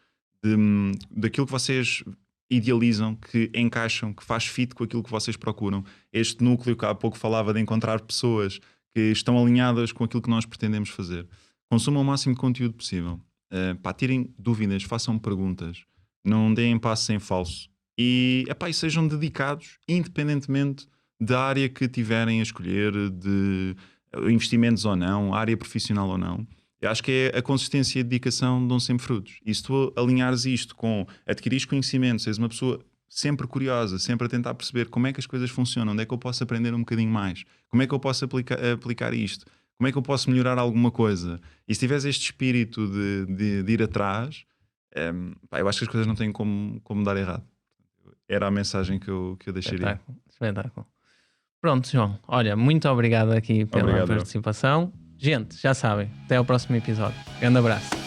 daquilo que vocês idealizam, que encaixam, que faz fit com aquilo que vocês procuram. Este núcleo que há pouco falava de encontrar pessoas que estão alinhadas com aquilo que nós pretendemos fazer. Consumam o máximo de conteúdo possível. Tirem dúvidas, façam perguntas, não deem passo em falso e sejam dedicados, independentemente da área que tiverem a escolher, de investimentos ou não, área profissional ou não. Eu acho que a consistência e a dedicação dão sempre frutos. E se tu alinhares isto com adquirir conhecimento, seres uma pessoa sempre curiosa, sempre a tentar perceber como é que as coisas funcionam, onde é que eu posso aprender um bocadinho mais, como é que eu posso aplicar isto, como é que eu posso melhorar alguma coisa, e se tiveres este espírito de ir atrás, eu acho que as coisas não têm como dar errado. Era a mensagem que eu deixaria. Espetáculo. Pronto, João. Olha, muito obrigado aqui pela participação. Gente, já sabem, até ao próximo episódio. Grande abraço.